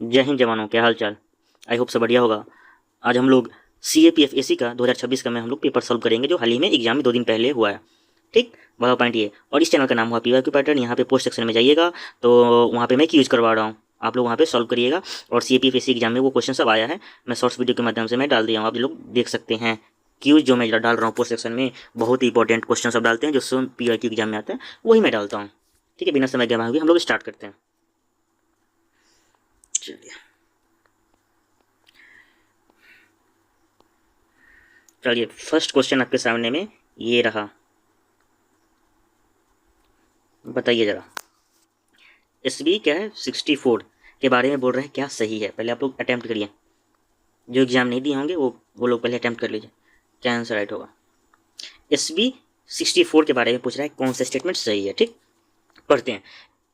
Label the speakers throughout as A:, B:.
A: जय हिंद जवानों, क्या हाल चाल। आई होप सब बढ़िया होगा। आज हम लोग CAPF का 2026 का हम लोग पेपर सॉल्व करेंगे, जो हाल ही में एग्जाम में 2 दिन पहले हुआ है। ठीक, बड़ा पॉइंट ये। और इस चैनल का नाम हुआ PYQ पैटर्न। यहाँ पे पोस्ट सेक्शन में जाइएगा तो वहाँ पे मैं यूज़ करवा रहा हूँ, आप लोग वहाँ पे सॉल्व करिएगा। और CAPF एग्जाम में वो क्वेश्चन सब आया है, मैं शॉर्ट्स वीडियो के माध्यम से मैं डाल दिया हूँ, आप लोग देख सकते हैं। क्यूज जो मैं डाल रहा हूँ पोस्ट सेक्शन में, बहुत ही इंपॉर्टेंट क्वेश्चन सब डालते हैं जो स्वयं PYQ एग्जाम में आता है, वही मैं डालता हूँ। ठीक है, बिना समय गवाए हुए हम लोग स्टार्ट करते हैं। चलिए चलिए, फर्स्ट क्वेश्चन आपके सामने में ये रहा। बताइए जरा, SB क्या है 64 के बारे में बोल रहे हैं, क्या सही है? पहले आप लोग अटैम्प्ट करिए, जो एग्जाम नहीं दिए होंगे वो लोग पहले अटैम्प्ट कर लीजिए, क्या आंसर राइट होगा। SB 64 के बारे में पूछ रहा है, कौन सा स्टेटमेंट सही है। ठीक, पढ़ते हैं।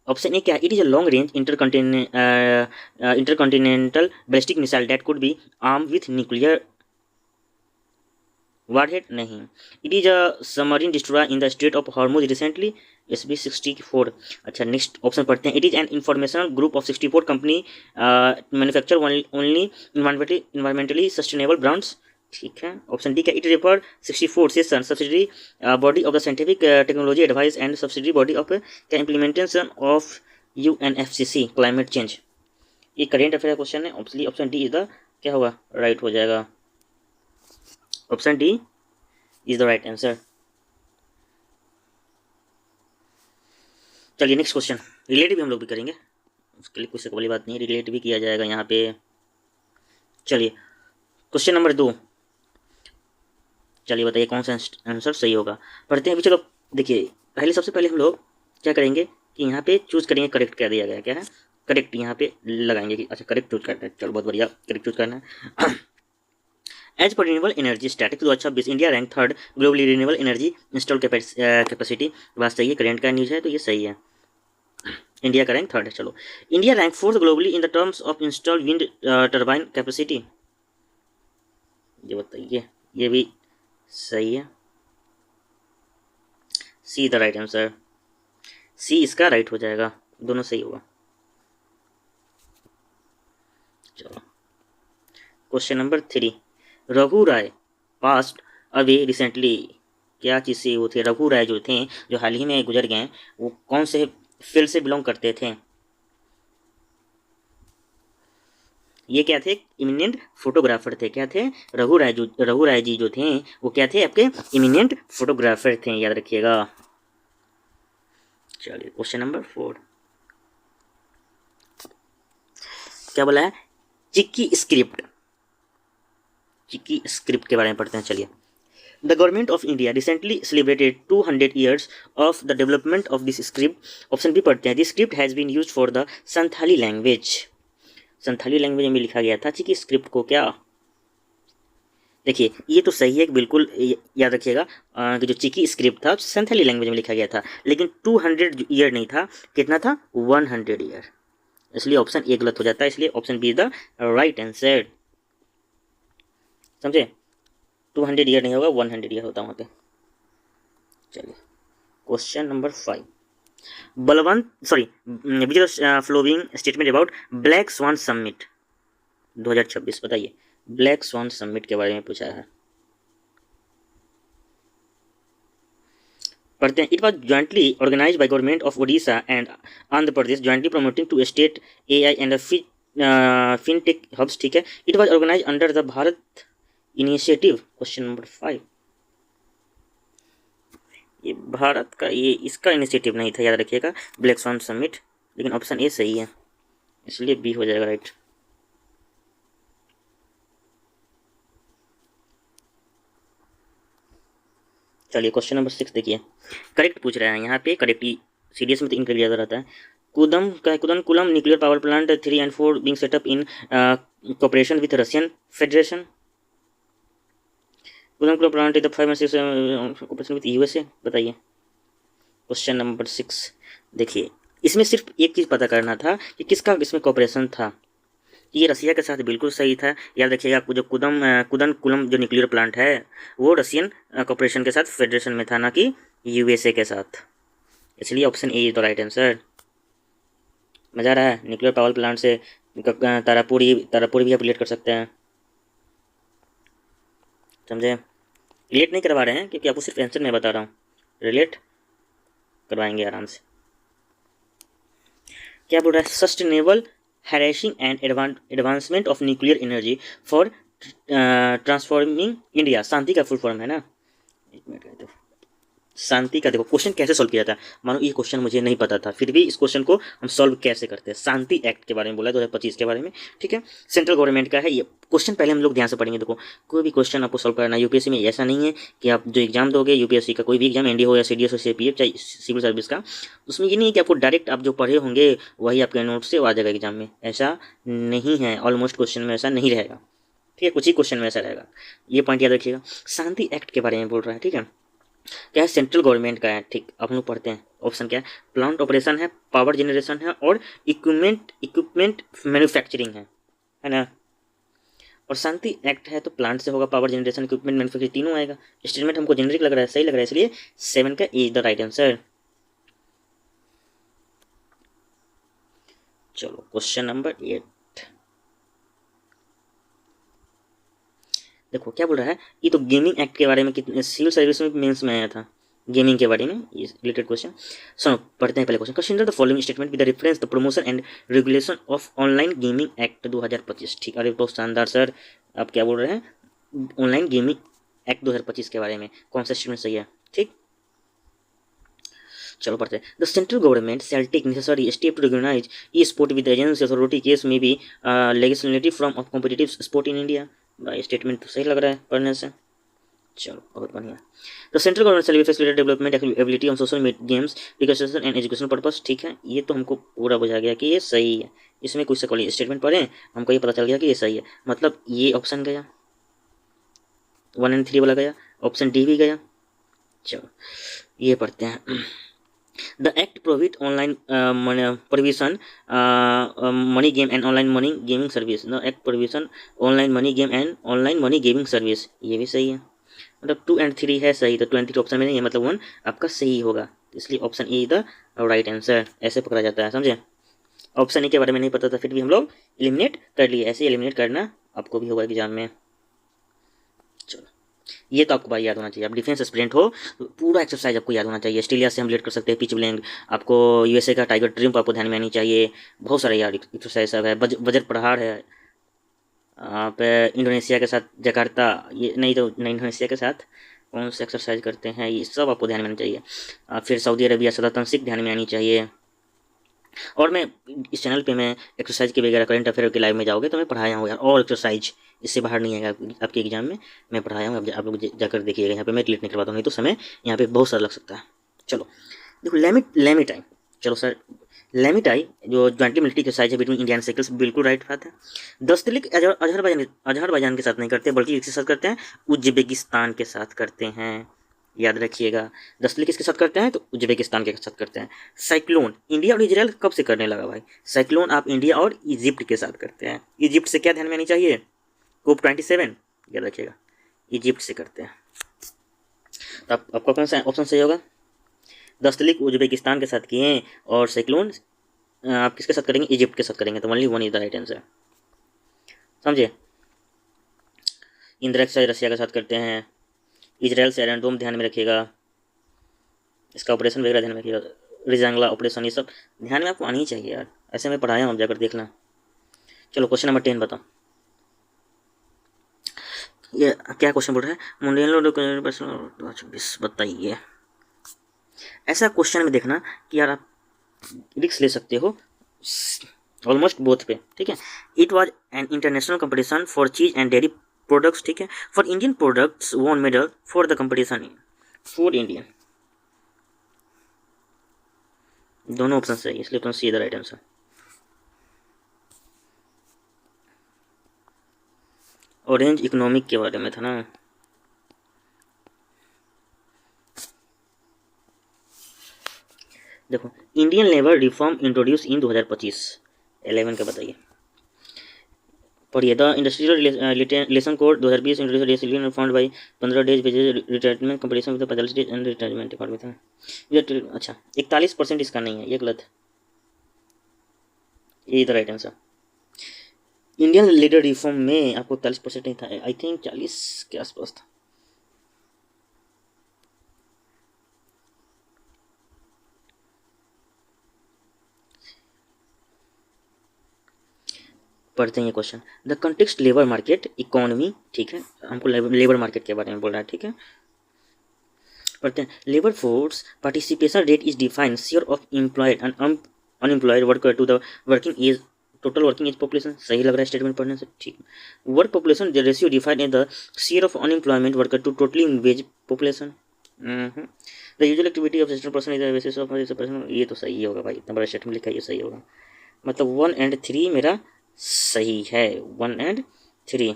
A: ऑप्शन ए क्या है? It is a long range intercontinental ballistic missile that could be arm with nuclear warhead नहीं। It is a submarine destroyer in the strait of Hormuz recently. SB 64। अच्छा, नेक्स्ट ऑप्शन पढ़ते हैं। It is an informational group of 64 company manufacture only environmentally sustainable brands. ठीक है, option D क्या? It refer 64 session subsidiary body of the scientific technology advice and subsidiary body of क्या implementation of UNFCCC climate change. ये current affair question है। Option D is the क्या होगा, right हो जाएगा। Option D is the right answer. चलिए next question, relative हम लोग भी करेंगे, उसके लिए कुछ बड़ी बात नहीं है, रिलेटिव भी किया जाएगा यहाँ पे। चलिए क्वेश्चन नंबर 2, चलिए बताइए कौन सा आंसर सही होगा। पढ़ते हैं अभी। चलो देखिए, पहले सबसे पहले हम लोग क्या करेंगे कि यहाँ पे चूज करेंगे करेक्ट क्या दिया गया, क्या है करेक्ट, यहाँ पे लगाएंगे कि अच्छा करेक्ट चूज करना है। चलो बहुत बढ़िया, करेक्ट चूज करना है। As per renewable energy static 2026 India rank 3rd globally renewable energy install capacity. बात सही है, करेंट का न्यूज़ है तो ये सही है। इंडिया का रैंक 3rd है। चलो, India rank 4th globally in the terms of install wind turbine capacity. ये बताइए, ये भी सही है। सी द राइट आंसर, सी इसका राइट हो जाएगा, दोनों सही होगा। चलो क्वेश्चन नंबर 3, रघु राय पास्ट अवे रिसेंटली। क्या चीज़ से वो थे? रघु राय जो थे, जो हाल ही में गुजर गए, वो कौन से फील्ड से बिलोंग करते थे? ये क्या थे? इमिनेंट फोटोग्राफर थे। क्या थे? रघु राय जी जो थे वो क्या थे? आपके इमिनेंट फोटोग्राफर थे, याद रखिएगा। चलिए क्वेश्चन नंबर 4, क्या बोला है? चिक्की स्क्रिप्ट। चिक्की स्क्रिप्ट के बारे में पढ़ते हैं। चलिए, the government of India recently celebrated 200 years of the development of this script. Option B पढ़ते हैं। This script has been used for the Santhali language. Santhali language में लिखा गया था चिकी स्क्रिप्ट को। क्या? देखिए, ये तो सही है, बिल्कुल याद रखिएगा कि जो चिकी स्क्रिप्ट था संथाली लैंग्वेज में लिखा गया था, लेकिन 200 ईयर नहीं था, कितना था? 100 ईयर। इसलिए ऑप्शन ए गलत हो जाता है, इसलिए option B is the right answer. समझे? 200 ईयर नहीं होगा, 100 ईयर होता वहाँ पे। चलिए question number 5, Balwant sorry which following statement about Black Swan Summit 2026। बताइए, ब्लैक स्वान समिट के बारे में पूछा है। पढ़ते हैं। It was jointly organise by government of Odisha and Andhra Pradesh, jointly promoting two state AI and fintech hubs. ठीक है, it was organise under the Bharat initiative. Question number 5, ये भारत का, ये इसका इनिशिएटिव नहीं था, याद रखिएगा, ब्लैक स्वान समिट। लेकिन ऑप्शन ए सही है, इसलिए बी हो जाएगा राइट। चलिए क्वेश्चन नंबर 6 देखिए, करेक्ट पूछ रहे हैं यहाँ पे। करेक्ट ही सीरियस में तो इनके लिया रहता है। कुदनकुलम nuclear power plant 3 and 4 being set up in cooperation with Russian Federation. Kudankulam plant is the 5 and 6 cooperation with USA। बताइए क्वेश्चन नंबर 6। देखिए, इसमें सिर्फ एक चीज़ पता करना था कि किसका इसमें कॉपरेशन था। ये रसिया के साथ बिल्कुल सही था, याद रखिएगा। जो कुदनकुलम जो न्यूक्लियर प्लांट है वो रशियन कॉर्पोरेशन के साथ फेडरेशन में था, ना कि USA के साथ, इसलिए option A is the right answer. मज़ा आ रहा है? न्यूक्लियर पावर प्लांट से तारापुरी भी आप रिलेट कर सकते हैं, समझे। रिलेट नहीं करवा रहे हैं क्योंकि आपको सिर्फ आंसर मैं बता रहा हूँ, रिलेट करवाएंगे आराम से। क्या बोल रहा है, sustainable harnessing and advancement of nuclear energy for transforming India, Shanti का फुल फॉर्म है ना। एक मिनट, शांति का देखो क्वेश्चन कैसे सॉल्व किया था, मानो ये क्वेश्चन मुझे नहीं पता था, फिर भी इस क्वेश्चन को हम सॉल्व कैसे करते हैं। शांति एक्ट के बारे में बोला है 2025 के बारे में, ठीक है, सेंट्रल गवर्नमेंट का है ये क्वेश्चन। पहले हम लोग ध्यान से पढ़ेंगे। देखो कोई भी क्वेश्चन आपको सॉल्व करना यूपीएससी में, ऐसा नहीं है कि आप जो एग्जाम दोगे यूपीएससी का, कोई भी एग्जाम एनडीए हो या सीडीएस हो सीपीएफ चाहे सिविल सर्विस का, उसमें ये नहीं है कि आपको डायरेक्ट आप जो पढ़े होंगे वही आपके नोट से आ जाएगा एग्जाम में, ऐसा नहीं है। ऑलमोस्ट क्वेश्चन में ऐसा नहीं रहेगा, ठीक है, कुछ ही क्वेश्चन में ऐसा रहेगा, ये पॉइंट याद रखिएगा। शांति एक्ट के बारे में बोल रहा है, ठीक है, क्या है, सेंट्रल गवर्नमेंट का है, ठीक। अब हम लोग पढ़ते हैं ऑप्शन क्या है, प्लांट ऑपरेशन है, पावर जनरेशन है और इक्विपमेंट मैन्युफैक्चरिंग है ना। और शांति एक्ट है तो प्लांट से होगा, पावर जनरेशन, इक्विपमेंट मैन्युफैक्चरिंग तीनों आएगा। स्टेटमेंट हमको जेनरिक लग रहा है, सही लग रहा है, इसलिए 7 का इज द राइट आंसर। चलो क्वेश्चन नंबर 8 देखो क्या बोल रहा है, ये तो गेमिंग एक्ट के बारे में कितने सिविल सर्विस में मेंस में आया था, गेमिंग के बारे में ये रिलेटेड क्वेश्चन। सुनो पढ़ते हैं पहले question. Consider the following statement with the reference the promotion and regulation of online gaming act 2025, ठीक। अरे बहुत शानदार सर, आप क्या बोल रहे हैं, ऑनलाइन गेमिंग एक्ट 2025 के बारे में कौन सा स्टेटमेंट सही है, ठीक। चलो पढ़ते हैं। The central government shall take necessary step to recognise E sport with agency authority case में be legislative from of competitive sport in India. भाई स्टेटमेंट तो सही लग रहा है पढ़ने से, चलो बहुत बढ़िया। The central government shell facilitate development ability on social games recognition and education purpose, ठीक है, ये तो हमको पूरा बुझा गया कि ये सही है, इसमें कुछ से स्टेटमेंट पढ़े हमको ये पता चल गया कि ये सही है, मतलब ये ऑप्शन गया 1 और 3 वाला गया, ऑप्शन डी भी गया। चलो ये पढ़ते हैं। The Act prohibit online provision money game and online money gaming service. The Act provision online money game and online money gaming service, ये भी सही है, मतलब 2 और 3 है सही, तो 23 ऑप्शन में नहीं है, मतलब 1 आपका सही होगा, इसलिए option A the right answer, ऐसे पकड़ा जाता है, समझे। ऑप्शन ए के बारे में नहीं पता था, फिर भी हम लोग एलिमिनेट कर लिए, ऐसे एलिमिनेट करना आपको भी होगा एग्जाम में। चलो ये तो आपको भाई याद होना चाहिए, आप डिफेंस एस्पिरेंट हो तो पूरा एक्सरसाइज आपको याद होना चाहिए। ऑस्ट्रेलिया से हम रिलेट कर सकते हैं, पिच ब्लैंक, आपको यूएसए का टाइगर ट्रिम्प आपको ध्यान में आनी चाहिए, बहुत सारे यार एक्सरसाइज सब है, वज्र प्रहार है, आप इंडोनेशिया के साथ जकार्ता, ये नहीं तो नहीं, इंडोनेशिया के साथ कौन से एक्सरसाइज करते हैं, ये सब आपको ध्यान में आना चाहिए। फिर सऊदी अरबिया सदातन सिख ध्यान में आनी चाहिए। और मैं इस चैनल पे मैं एक्सरसाइज के वगैरह करंट अफेयर के लाइव में जाओगे तो मैं पढ़ाया हूँ यार, और एक्सरसाइज इससे बाहर नहीं आएगा आपके एग्जाम में, मैं पढ़ाया हूँ, आप लोग जाकर देखिएगा, यहाँ पे मैं डिलीट नहीं करवाता हूँ, नहीं तो समय यहाँ पे बहुत सारा लग सकता है। चलो देखो लेमिटाई, चलो सर लेमिटाई जो ज्वाइंटली मिलिट्री एक्सरसाइज है बिटवीन इंडियन साइकिल्स, बिल्कुल राइट बात है। दस्तलिक अजहरबैजान के साथ नहीं करते बल्कि किसके साथ करते हैं, उज्बेकिस्तान के साथ करते हैं, याद रखिएगा। दस्तलिक किसके साथ करते हैं तो उज्बेकिस्तान के साथ करते हैं। साइक्लोन इंडिया और इजराइल कब से करने लगा भाई, साइक्लोन आप इंडिया और इजिप्ट के साथ करते हैं। इजिप्ट से क्या ध्यान में आनी चाहिए, COP27, याद रखिएगा, इजिप्ट से करते हैं। तो आपका कौन सा ऑप्शन सही होगा, दस्तलिक उज्बेकिस्तान के साथ किए और साइक्लोन आप किसके साथ करेंगे, इजिप्ट के साथ करेंगे, तो only 1 is the right answer, समझे। इंदिरा एक्सरसाइज रशिया के साथ करते हैं, इजराइल से आयरन डोम ध्यान में रखिएगा, इसका ऑपरेशन वगैरह ध्यान में रखिएगा, रिजांगला ऑपरेशन, ये सब ध्यान में आपको आनी ही चाहिए यार, ऐसे मैं पढ़ाया हूँ, आप जाकर देखना। चलो क्वेश्चन नंबर 10 बताओ, ये क्या क्वेश्चन बोल रहा है, मुंडेलो 2026 बताइए। ऐसा क्वेश्चन में देखना कि यार आप रिक्स ले सकते हो ऑलमोस्ट बोथ पे, ठीक है। It was an international competition for cheese and dairy products, ठीक है, for Indian products won medal for the competition for Indian, दोनों ऑप्शन सही है, इसलिए option C the right answer. Orange economic के बारे में था ना, देखो Indian labour reform introduce in 2025, 11 का बताइए, पढ़िए। The industrial relation code 2020 introduce found by 15 days wages retirement competition with 45 days and retirement accord था। अच्छा 41% इसका नहीं है, ये गलत है, ये the right answer. Indian leader reform में आपको 40% नहीं था, आई थिंक 40 के आसपास था। पढ़ते हैं ये question. The context labour market economy, ठीक है, हमको लेबर मार्केट के बारे में बोल रहा है, ठीक है। पढ़ते हैं। Labour force participation rate is defined share of employed and unemployed worker to the working age total working age population. सही लग रहा है स्टेटमेंट पढ़ने से, ठीक। Work population the ratio defined in the share of unemployment worker to totally wage population. The usual activity of system person is the basis of person. ये तो सही होगा भाई, इतना बड़ा स्टेटमेंट लिखा है, ये सही होगा। मतलब 1 और 3 मेरा सही है, 1 और 3।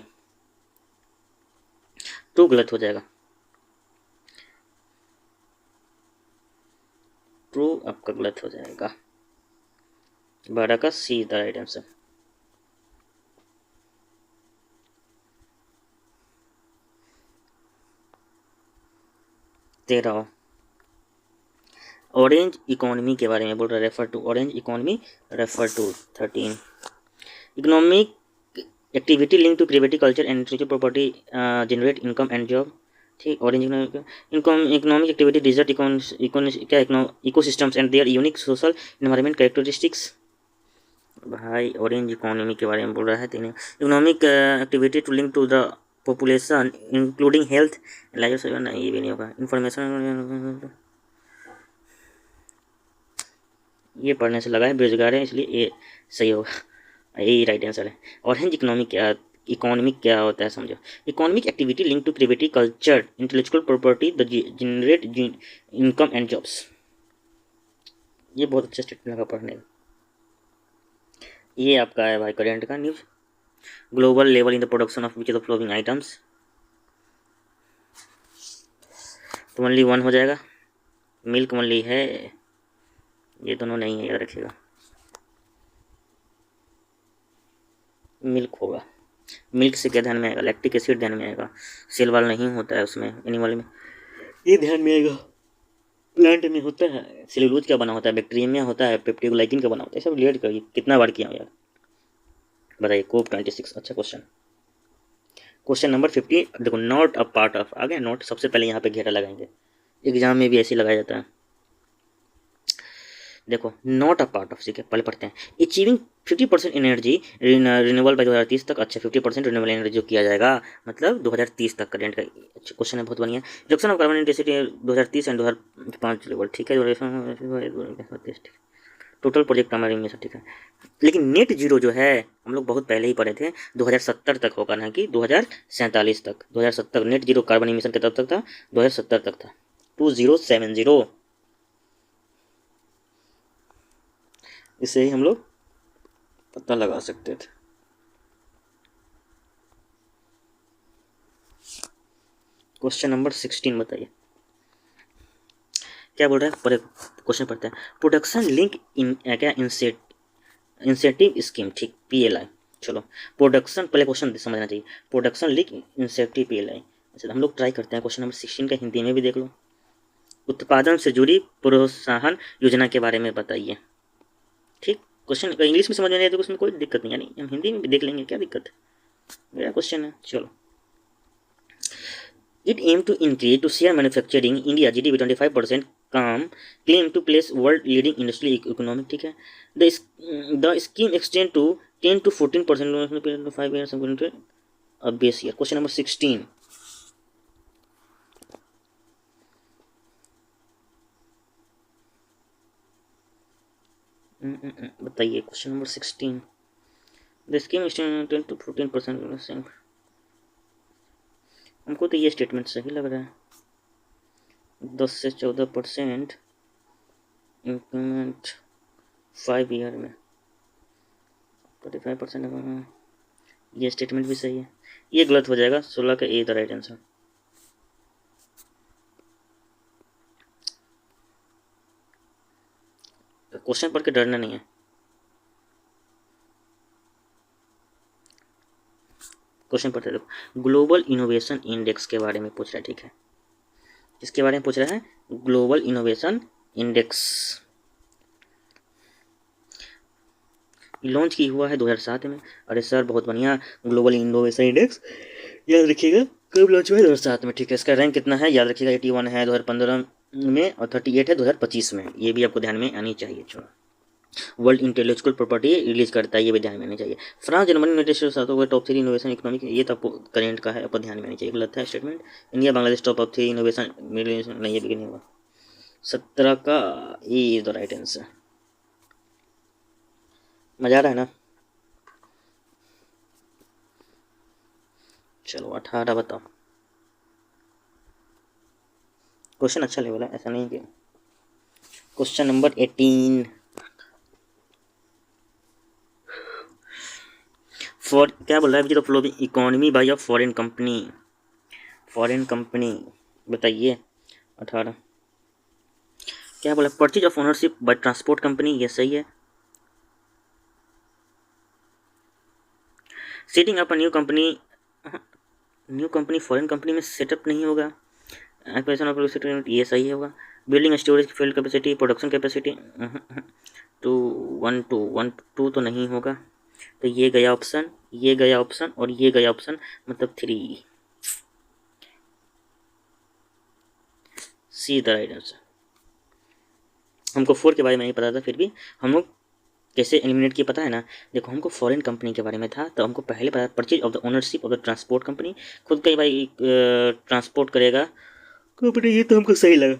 A: 2 गलत हो जाएगा। ट्रू आपका गलत हो जाएगा। 12 का सी द राइट आंसर। तेरह, ऑरेंज इकोनॉमी के बारे में बोल रहा है, refer to orange economy, refer to 13। Economic activity link to creative culture and intellectual property generate income and job, ठीक। ऑरेंज इकोनॉमिक एक्टिविटी डिजर्ट क्या ecosystems and their unique social environment characteristics. भाई orange economy के बारे में बोल रहा है। तीन, economic activity to link to the population including health life, नहीं ये भी नहीं होगा। इंफॉर्मेशन, ये पढ़ने से लगा है बेरोजगार है, इसलिए ये सही होगा, यही राइट आंसर है। ऑरेंज इकोनॉमिक क्या होता है समझो। Economic activity link to creative culture intellectual property the generate income and jobs. ये बहुत अच्छा स्टेटमेंट लगा पढ़ने का। ये आपका है भाई करेंट का news. Global level in the production of which of the following items, तो ओनली 1 हो जाएगा। मिल्क ओनली है, ये दोनों नहीं है, याद रखिएगा। मिल्क होगा। मिल्क से क्या ध्यान में आएगा, लैक्टिक एसिड ध्यान में आएगा। सेल वाल नहीं होता है उसमें, एनिमल में, ये ध्यान में आएगा। प्लांट में होता है। सेलुलोज क्या बना होता है, बैक्टीरियम होता है, पेप्टिकोग्लाइकिन का बना होता है। सब रिलेट करिए, कितना बार किया यार बताइए। कोप 26, अच्छा क्वेश्चन। क्वेश्चन नंबर 50 देखो, नॉट अ पार्ट ऑफ आ गया। नॉट सबसे पहले यहाँ पे घेरा लगाएंगे, एग्जाम में भी ऐसे लगाया जाता है। देखो नॉट अ पार्ट ऑफ, ठीक है, पहले पढ़ते हैं। अचीविंग 50% एनर्जी रिन्यूएबल बाय 2030 तक। अच्छा 50% रिन्यूएबल एनर्जी जो किया जाएगा, मतलब 2030 तक करेंट का। अच्छा क्वेश्चन है, बहुत बढ़िया। Reduction of carbon intensity 2030 and 2005 level, ठीक है। टोटल प्रोजेक्ट हमारे में, ठीक है। लेकिन नेट जीरो जो है हम लोग बहुत पहले ही पढ़े थे, 2070 तक होगा, ना कि 2047 तक। 2070 नेट जीरो कार्बन इमिशन के तब तक था, 2070 तक था। 2070, इसे ही हम लोग पता लगा सकते थे। क्वेश्चन नंबर 16 बताइए क्या बोल रहा है। पर क्वेश्चन पढ़ते हैं। प्रोडक्शन लिंक इन क्या इंसेंटिव स्कीम, ठीक, PLI। चलो प्रोडक्शन, पहले क्वेश्चन समझना चाहिए। Production link incentive PLI। अच्छा हम लोग ट्राई करते हैं। क्वेश्चन नंबर 16 का हिंदी में भी देख लो। उत्पादन से जुड़ी प्रोत्साहन योजना के बारे में बताइए, ठीक। क्वेश्चन इंग्लिश में समझ में नहीं आए तो उसमें कोई दिक्कत नहीं, यानी हम हिंदी में भी देख लेंगे, क्या दिक्कत है, मेरा क्वेश्चन है। चलो, it aim to increase to share manufacturing India GDP 25% काम claim to place world leading industry economic, ठीक है। The scheme extend to 10 to 14% 5 years अब बेस ईयर। क्वेश्चन नंबर 16 बताइए। Question number 16, the scheme extend 10 to 14%। हमको तो ये statement सही लग रहा है। 10 से 14% इंक्रीमेंट 5 ईयर में, 25%। ये स्टेटमेंट भी सही है। ये गलत हो जाएगा। 16 का A the right answer. Question पढ़ के डरना नहीं है। क्वेश्चन पढ़ते देखो, ग्लोबल इनोवेशन इंडेक्स के बारे में पूछ रहा है, ठीक है। इसके बारे में पूछ रहा है, ग्लोबल इनोवेशन इंडेक्स। लॉन्च की हुआ है 2007 में। अरे सर बहुत बढ़िया, ग्लोबल इनोवेशन इंडेक्स याद रखिएगा कब लॉन्च हुआ है, 2007 में। ठीक है, इसका रैंक कितना है याद रखिएगा, 81 है 2015 में और 38 है 2025 में। ये भी आपको ध्यान में आनी चाहिए। चलो, वर्ल्ड इंटेलेक्चुअल प्रॉपर्टी रिलीज करता है, ये भी ध्यान में आनी चाहिए। France, Germany, United states top 3 innovation economic, ये तो आपको करेंट का है, आपको ध्यान में आनी चाहिए। गलत है statement. India Bangladesh top of 3 innovation नहीं, ये भी नहीं होगा। 17 का ये इज द राइट आंसर। मजा आ रहा है ना। चलो 18 बताओ। क्वेश्चन अच्छा लेवल है, ऐसा नहीं कि। क्वेश्चन नंबर 18, फॉर क्या बोल रहा है, which the following economy by a foreign company. Foreign company बताइए। 18 क्या बोला, purchase of ownership by transport company, ये सही है। Setting up a new company, new company foreign company में सेटअप नहीं होगा। एक्विजिशन ऑफ, ये सही होगा। Building storage field capacity, production capacity, 2 तो नहीं होगा। तो ये गया ऑप्शन, ये गया ऑप्शन और ये गया ऑप्शन, मतलब 3 सी द राइट आंसर। हमको 4 के बारे में नहीं पता था, फिर भी हम लोग कैसे एलिमिनेट किया पता है ना। देखो, हमको फॉरेन कंपनी के बारे में था तो हमको पहले पता purchase of the ownership of the transport company, खुद का ही भाई ट्रांसपोर्ट करेगा कंपनी, ये तो हमको सही लगा।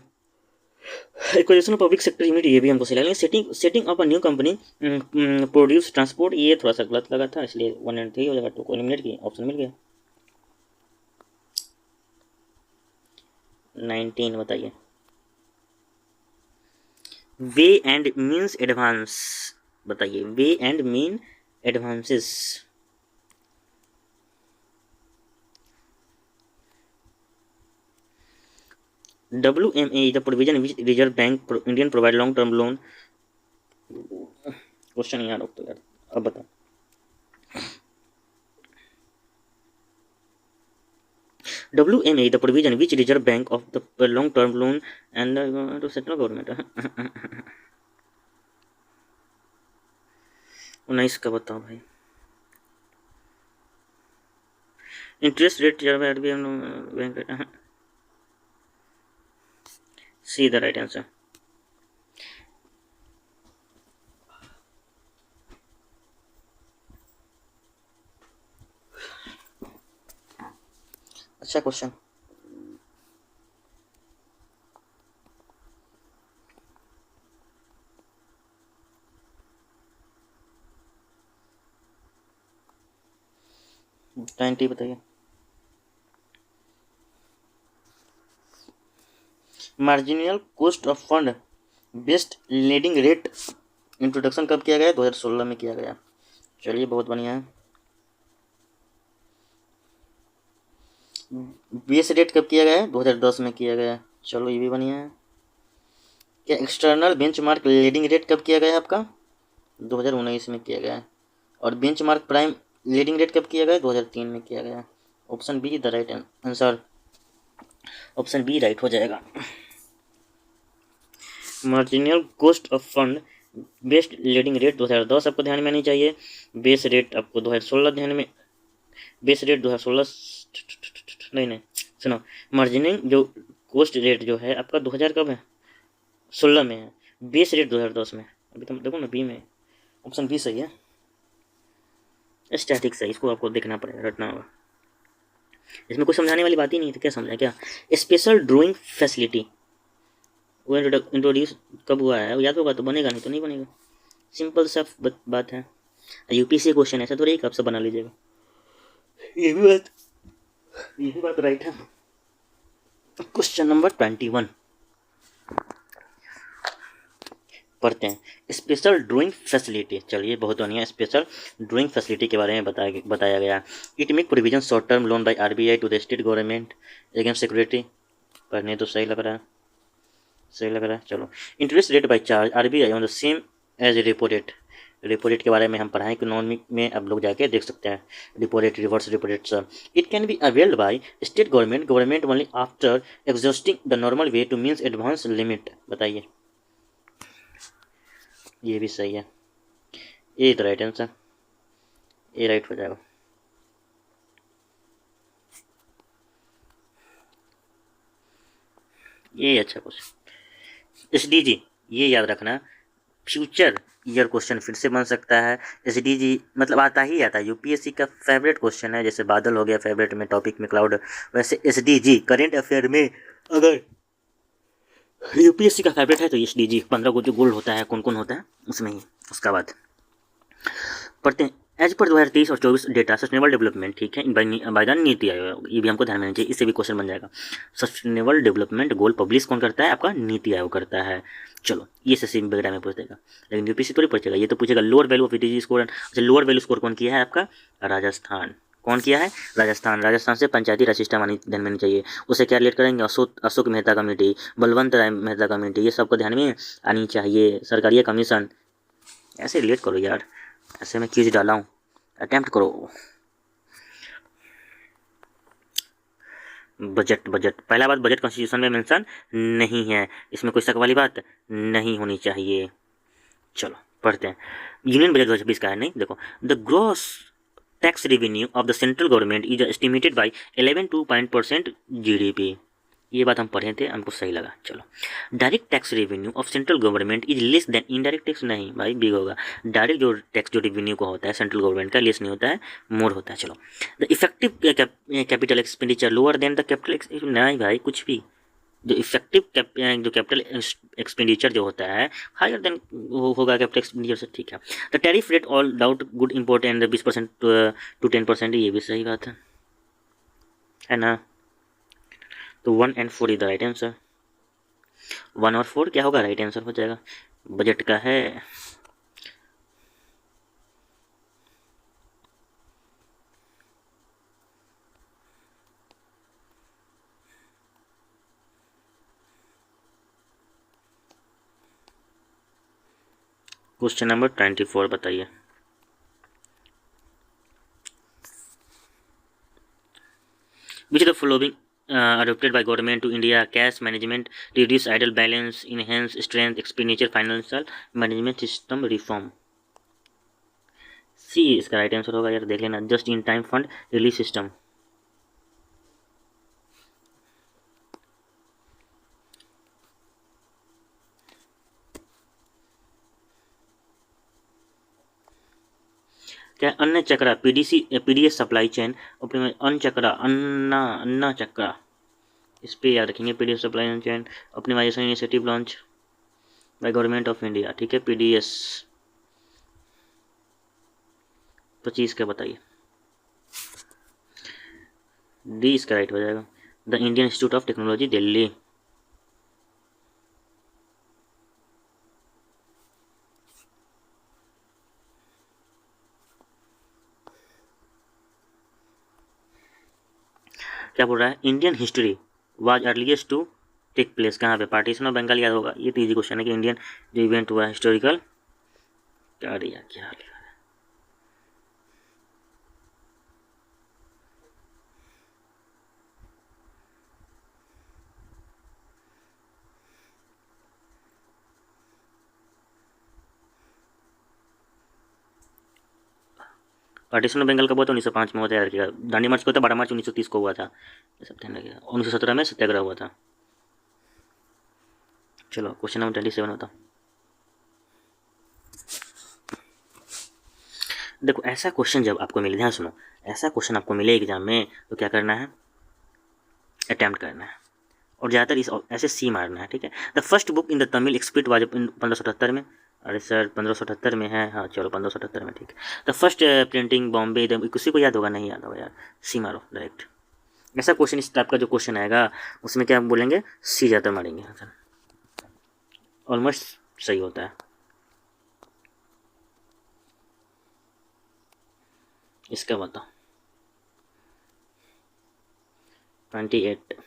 A: Acquisition of public sector unit, ये भी हमको सही लगा। Setting setting of a new company produce transport, ये थोड़ा सा गलत लगा था, इसलिए 1 एंड 3 हो जाएगा। 2 को एलिमिनेट किया, ऑप्शन मिल गया। 19 बताइए। वे एंड मीन्स एडवांस बताइए, way and mean advances. WMA is the provision which Reserve Bank Indian provide long term loan। Question यहाँ रोक दो यार, अब बताओ। WMA is the provision which Reserve Bank of the long term loan and to central government। 19 का बताओ भाई। Interest rate bank, C the right answer. अच्छा क्वेश्चन। ट्वेंटी बताइए। Marginal cost of fund based lending rate introduction कब किया गया, 2016 में किया गया। चलिए बहुत बढ़िया है। बेस रेट कब किया गया है, 2010 में किया गया। चलो ये भी बढ़िया है। क्या एक्सटर्नल बेंचमार्क लीडिंग रेट कब किया गया है आपका, 2019 में किया गया है। और बेंचमार्क प्राइम लीडिंग रेट कब किया गया, 2003 में किया गया। Option B the right answer, option B right हो जाएगा। Marginal cost of fund based lending rate 2010 आपको ध्यान में आनी चाहिए। बेस रेट आपको 2016 ध्यान में, बेस रेट 2016 नहीं सुनो, मार्जिनिंग जो कॉस्ट रेट जो है आपका 2000 कब है, 16 में है। बेस रेट 2010 में। अभी तुम देखो ना बी में, ऑप्शन बी सही है। स्टैटिक्स है, इसको आपको देखना पड़ेगा, रटना होगा। इसमें कुछ समझाने वाली बात ही नहीं, तो क्या समझा क्या। स्पेशल ड्राइंग फैसिलिटी वो इंट्रोड्यूस कब हुआ है, याद होगा तो बनेगा, नहीं तो नहीं बनेगा। सिंपल सा बात है। यूपीएससी क्वेश्चन ऐसा तो रही कब से बना लीजिएगा। ये भी बात राइट है। क्वेश्चन नंबर 21 पढ़ते हैं। स्पेशल ड्राइंग फैसिलिटी, चलिए बहुत बढ़िया। स्पेशल ड्राइंग फैसिलिटी के बारे में बताया गया। It make provision short term loan by RBI to the state government against security. पढ़ने तो सही लग रहा है, सही लग रहा है। चलो, interest rate by charge RBI on the same as repo rate. Repo rate के बारे में हम पढ़ाएं इकोनॉमिक में, आप लोग जाके देख सकते हैं। Repo rate, reverse repo rate सब। It can be availed by state government only after exhausting the normal way to means advance limit. बताइए, ये भी सही है। ए तो राइट आंसर, ए राइट हो जाएगा। ये अच्छा क्वेश्चन। एसडीजी, ये याद रखना, फ्यूचर ईयर क्वेश्चन फिर से बन सकता है। एसडीजी मतलब आता ही आता है, यूपीएससी का फेवरेट क्वेश्चन है। जैसे बादल हो गया फेवरेट में, टॉपिक में क्लाउड, वैसे एसडीजी करेंट अफेयर में अगर यूपीएससी का फेवरेट है तो एसडीजी 15 को जो गोल्ड होता है कौन कौन होता है उसमें ही। उसका बाद पढ़ते हैं, एज पर 2023 और 24 डेटा सस्टेनेबल डेवलपमेंट, ठीक है, बाय द नीति आयोग, ये भी हमको ध्यान में रखना चाहिए, इससे भी क्वेश्चन बन जाएगा। सस्टेनेबल डेवलपमेंट गोल पब्लिश कौन करता है? आपका नीति आयोग करता है। चलो ये से वगैरह में पूछेगा, लेकिन यूपीएससी थोड़ी पूछेगा, ये तो पूछेगा lower value of ETG score. अच्छा, लोअर वैल्यू स्कोर कौन किया है? आपका राजस्थान। कौन किया है? राजस्थान। राजस्थान से पंचायती राज सिस्टम आनी ध्यान में चाहिए। उसे क्या रिलेट करेंगे? अशोक मेहता कमेटी, बलवंत राय मेहता कमेटी, ये सबको ध्यान में आनी चाहिए। सरकारी कमीशन, ऐसे रिलेट करो यार, ऐसे मैं क्यूज डाला हूँ, अटेम्प्ट करो। बजट, पहला बात, बजट कॉन्स्टिट्यूशन में मेंशन नहीं है, इसमें कोई शक वाली बात नहीं होनी चाहिए। चलो पढ़ते हैं, यूनियन बजट 2026 का है नहीं, देखो, the gross tax revenue of the central government is estimated by 11.2% GDP. ये बात हम पढ़े थे, हमको सही लगा। चलो, direct tax revenue of central government is less than indirect tax, नहीं भाई बिग होगा। डायरेक्ट जो टैक्स जो रेवेन्यू का होता है सेंट्रल गवर्नमेंट का, लेस नहीं होता है, मोर होता है। चलो, the effective capital expenditure lower than the capital, नहीं भाई कुछ भी, जो इफेक्टिव जो कैपिटल एक्सपेंडिचर जो होता है हायर देन होगा कैपिटल एक्सपेंडिचर से, ठीक है। The tariff rate all doubt good important 20% to 10%, ये भी सही बात है ना। तो 1 and 4 इधर राइट आंसर, 1 और 4 क्या होगा? राइट आंसर हो जाएगा। बजट का है। क्वेश्चन नंबर 24 बताइए। Which of the following adopted by government to India? Cash management, reduce idle balance, enhance strength, expenditure, financial management system reform। सी इसका राइट आंसर होगा यार, देख लेना, just in time fund release system. क्या अन्न चक्रा, PDS supply chain, अन्न चक्रा, अन्ना चक्रा, इस पे याद रखेंगे। PDS supply chain optimisation initiative launch by government of India, ठीक है। पीडीएस 25 का बताइए। डी इसका राइट हो जाएगा, the Indian Institute of Technology Delhi. क्या बोल रहा है? Indian history was earliest to take place कहाँ पे? पार्टीशन ऑफ बंगाल, याद होगा, ये तो इजी क्वेश्चन है कि इंडियन जो इवेंट हुआ हिस्टोरिकल, क्या दिया क्या लिखा है? पार्टीशन ऑफ बंगाल कब हुआ था? 1905 में हुआ था, याद रखिएगा। दांडी मार्च को था 12 मार्च 1930 को हुआ था, ये सब ध्यान रखिएगा। 1917 में सत्याग्रह हुआ था। चलो क्वेश्चन नंबर 27 होता। देखो ऐसा क्वेश्चन जब आपको मिले, ध्यान सुनो, ऐसा क्वेश्चन आपको मिले एग्जाम में तो क्या करना है? अटैम्प्ट करना है, और ज़्यादातर इस ऐसे सी मारना है, ठीक है। The first book in the Tamil exploit was 1578 में। अरे सर 1578 में है, हाँ चलो 1578 में, ठीक है। द फर्स्ट प्रिंटिंग बॉम्बे, किसी को याद होगा? नहीं याद होगा यार, सी मारो डायरेक्ट। ऐसा क्वेश्चन इस टाइप का जो क्वेश्चन आएगा उसमें क्या बोलेंगे? सी ज़्यादा मारेंगे, ऑलमोस्ट सही होता है। इसका बताओ 28।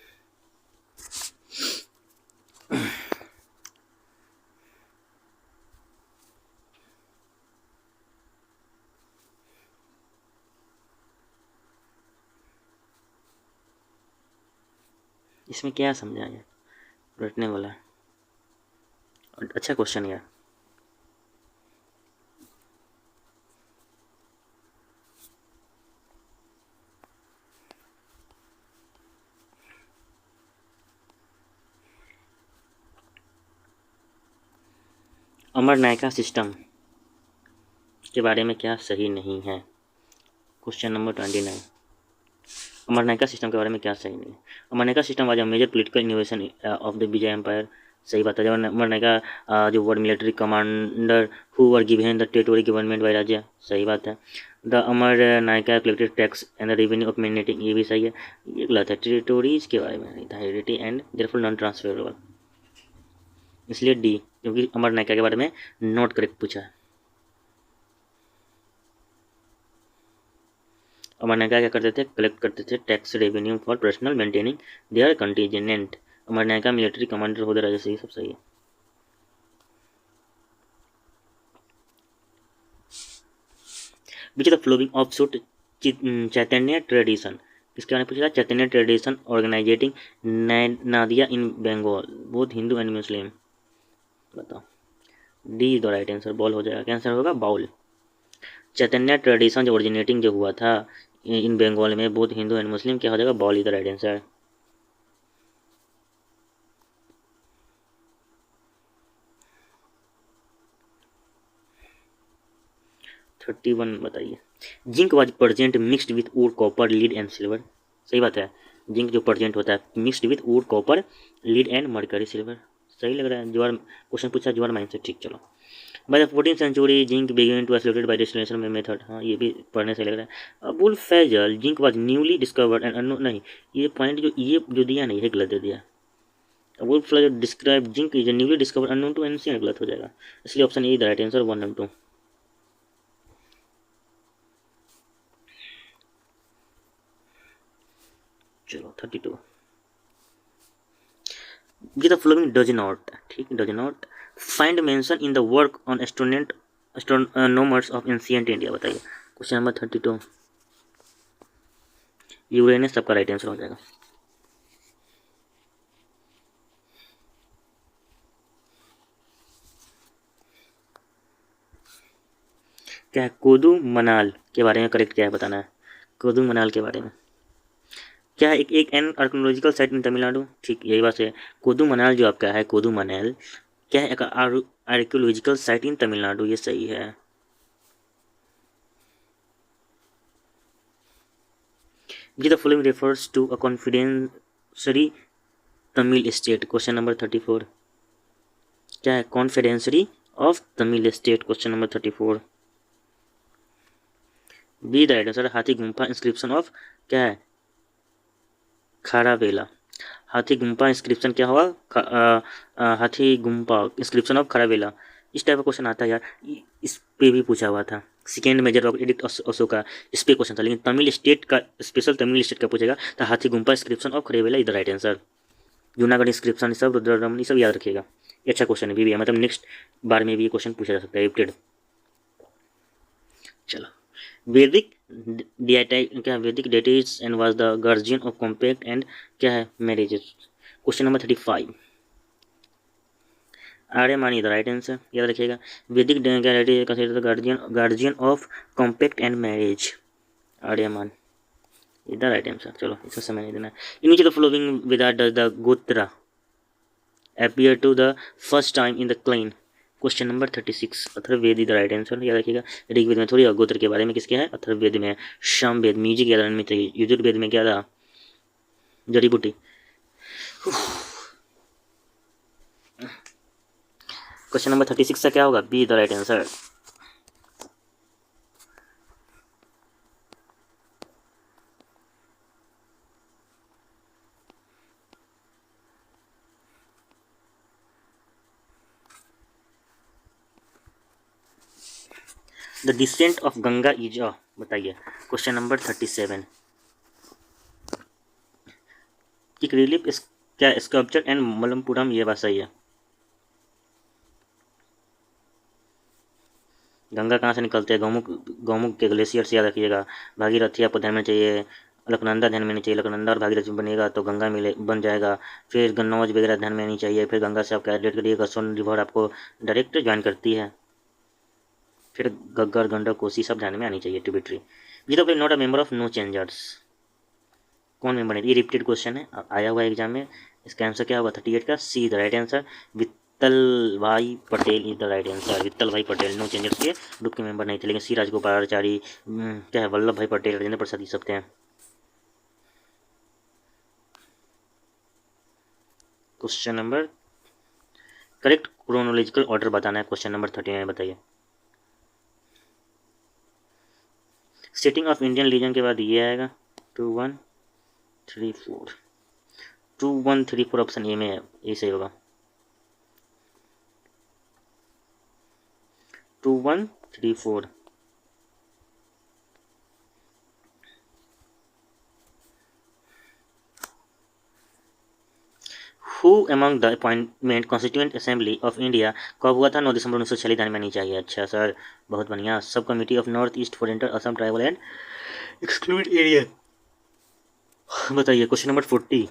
A: इसमें क्या समझा है? रटने वाला है, अच्छा क्वेश्चन यार। अमरनायका सिस्टम के बारे में क्या सही नहीं है? Question number 29। अमरनायका सिस्टम के बारे में क्या सही नहीं है? Amaranayaka system was a major political innovation of the Vijay empire. सही बात है। जब अमरनायका जो word military commander who were given the territory government by राज्य। सही बात है। The Amaranayaka collected tax and the revenue of magnetic, ये भी सही है। ये गलत है, टेरिटोरीज के बारे में नहीं था। Heritage and therefore non transferable, इसलिए डी, क्योंकि अमरनायका के बारे में नॉट करेक्ट पूछा है। अमरनायका क्या करते थे? कलेक्ट करते थे tax revenue for personal maintaining their contingent. Amaranayaka military commander होते रहे, सही, सब सही है। Which the flowing of suit Chaitanya tradition, किसके बारे में पूछा? Chaitanya tradition organizing Nadia in Bengal both Hindu and Muslim. बताओ, D is the right answer. Baul हो जाएगा, क्या आंसर होगा? बाउल। चैतन्य ट्रेडिशन जो ओरिजिनेटिंग जो हुआ था इन बंगाल में बोथ हिंदू एंड मुस्लिम, क्या हो जाएगा? Baul is the right answer. Thirty one बताइए। Zinc was present mixed with wood copper lead and silver. सही बात है। जिंक जो प्रेजेंट होता है mixed with wood copper lead and mercury silver. सही लग रहा है। ज्वार क्वेश्चन पूछा, ज्वार माइन से, ठीक। चलो, by the 14th century zinc began to explored by distillation method. हाँ, ये भी पढ़ने से लग रहा है। Abul Fazal zinc was newly discovered and unknown, नहीं, ये पॉइंट जो दिया नहीं है गलत दे दिया। Abul Fazal describe zinc is newly discovered unknown to ancient, गलत हो जाएगा। इसलिए option A the right answer, 1 and 2। चलो 32। ये द फ्लोइंग डज नॉट, ठीक, does not find mention in the work on astronomers of ancient India. बताइए क्वेश्चन नंबर 32। यूरेनस सबका right answer हो जाएगा। क्या है? कोदू मनाल के बारे में करेक्ट क्या है बताना है। कोदू मनाल के बारे में क्या है? एक एन आर्कोलॉजिकल साइट इन तमिलनाडु, ठीक, यही बात है। कोदू मनाल जो आपका है, कोदू मनाल क्या है? एक आर्कोलॉजिकल साइट इन तमिलनाडु, ये सही है। The following refers to a confederacy Tamil state. Question number 34। क्या है? Confederacy of Tamil state. Question number 34। B the right answer. Hathi Gumpha inscription of, क्या है? खारावेला। हाथी गुम्फा इंस्क्रिप्शन क्या हुआ? हाथी गुम्फा इंस्क्रिप्शन ऑफ खारावेला। इस टाइप का क्वेश्चन आता है यार, इस पे भी पूछा हुआ था। Second major of edict Ashoka, इस पे क्वेश्चन था, लेकिन तमिल स्टेट का, स्पेशल तमिल स्टेट का पूछेगा तो Hathi Gumpha inscription of Kharavela is the right answer. Junagadh inscription सब, रुद्ररमणी सब याद रखिएगा। ये अच्छा क्वेश्चन है भी, मतलब नेक्स्ट बार में भी ये क्वेश्चन पूछा जा सकता है रिपीटेड। चलो, वैदिक क्या? Vedic deities and was the guardian of compact and, क्या है? Marriages. Question number 35। Aryaman is the right answer, याद रखिएगा। Vedic consider the guardian of compact and marriage. Aryaman is the right answer. चलो, इसमें समय नहीं देना। In which the following without does the gotra appear to the first time in the clan। Question number 36। Atharvaveda is the right answer, याद रखिएगा। ऋग्वेद में थोड़ी गोत्र के बारे में किसके है? अथर्ववेद में। सामवेद म्यूजिक याद रखने में चाहिए। यजुर्वेद में क्या था? जड़ी बूटी। क्वेश्चन नंबर 36 का क्या होगा? B the right answer. The descent of Ganga is a, बताइए क्वेश्चन नंबर 37। एक रिलीफ क्या? स्कल्पचर एंड मलमपुरम, ये बात सही है। गंगा कहाँ से निकलते हैं? गौमुख के ग्लेशियर से, याद रखिएगा। भागीरथी आपको ध्यान में चाहिए। अलकनंदा ध्यान में नहीं चाहिए। अलकनंदा और भागीरथी बनेगा तो गंगा मिले बन जाएगा। फिर गन्नौज वगैरह ध्यान में नहीं चाहिए। फिर गंगा से आप कैलकुलेट करिएगा, सोन रिवर आपको डायरेक्ट ज्वाइन करती है। फिर गग्गर, गंडक, कोसी सब ध्यान में आनी चाहिए। ट्रिब्यूटरी। जी तो फिर not a member of no changers, कौन मेंबर है? ये रिपीटेड क्वेश्चन है, आया हुआ एग्जाम में। इसका आंसर क्या होगा? 38 का C the right answer. With Vitthal bhai Patel is the right answer. Vitthal bhai Patel, no changers के ग्रुप के मेंबर नहीं थे, लेकिन सी राजगोपालाचारी, क्या है, वल्लभ भाई पटेल, राजेंद्र प्रसाद, ये सब थे। Question number, correct chronological order बताना है। क्वेश्चन नंबर 39 बताइए। सेटिंग ऑफ इंडियन लीजन के बाद ये आएगा 2 1 3 4, 2 1 3 4 ऑप्शन ए में है, ये सही होगा। 2 1 3 4। Who among the appointment constituent assembly of India कब हुआ था? 9 दिसंबर 1946, ध्यान में नहीं चाहिए। अच्छा सर, बहुत बढ़िया। Sub committee of north east for inter Assam tribal and exclude area. बताइए question number 40।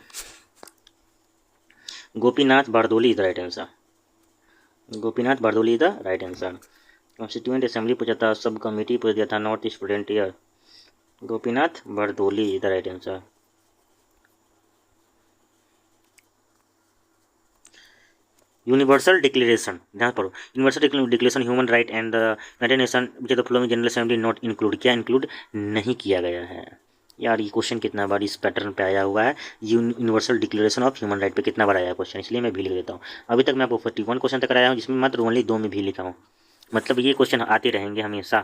A: Gopinath Bardoloi the right answer. Gopinath Bardoloi the right answer. Constituent assembly पूछा था, सब कमिटी पूछ दिया था, north east frontier, Gopinath Bardoloi the right answer. Universal declaration, ध्यान पढ़ो। Universal declaration human right and the United Nation which the flowing general assembly not include, क्या include नहीं किया गया है? यार ये क्वेश्चन कितना बार इस पैटर्न पे आया हुआ है, universal declaration of human right पे कितना बार आया है क्वेश्चन, इसलिए मैं भी लिख देता हूँ। अभी तक मैं आपको 41 क्वेश्चन तक कराया हूँ, जिसमें मात्र ओनली 2 में भी लिखा हूँ, मतलब ये क्वेश्चन आते रहेंगे हमेशा।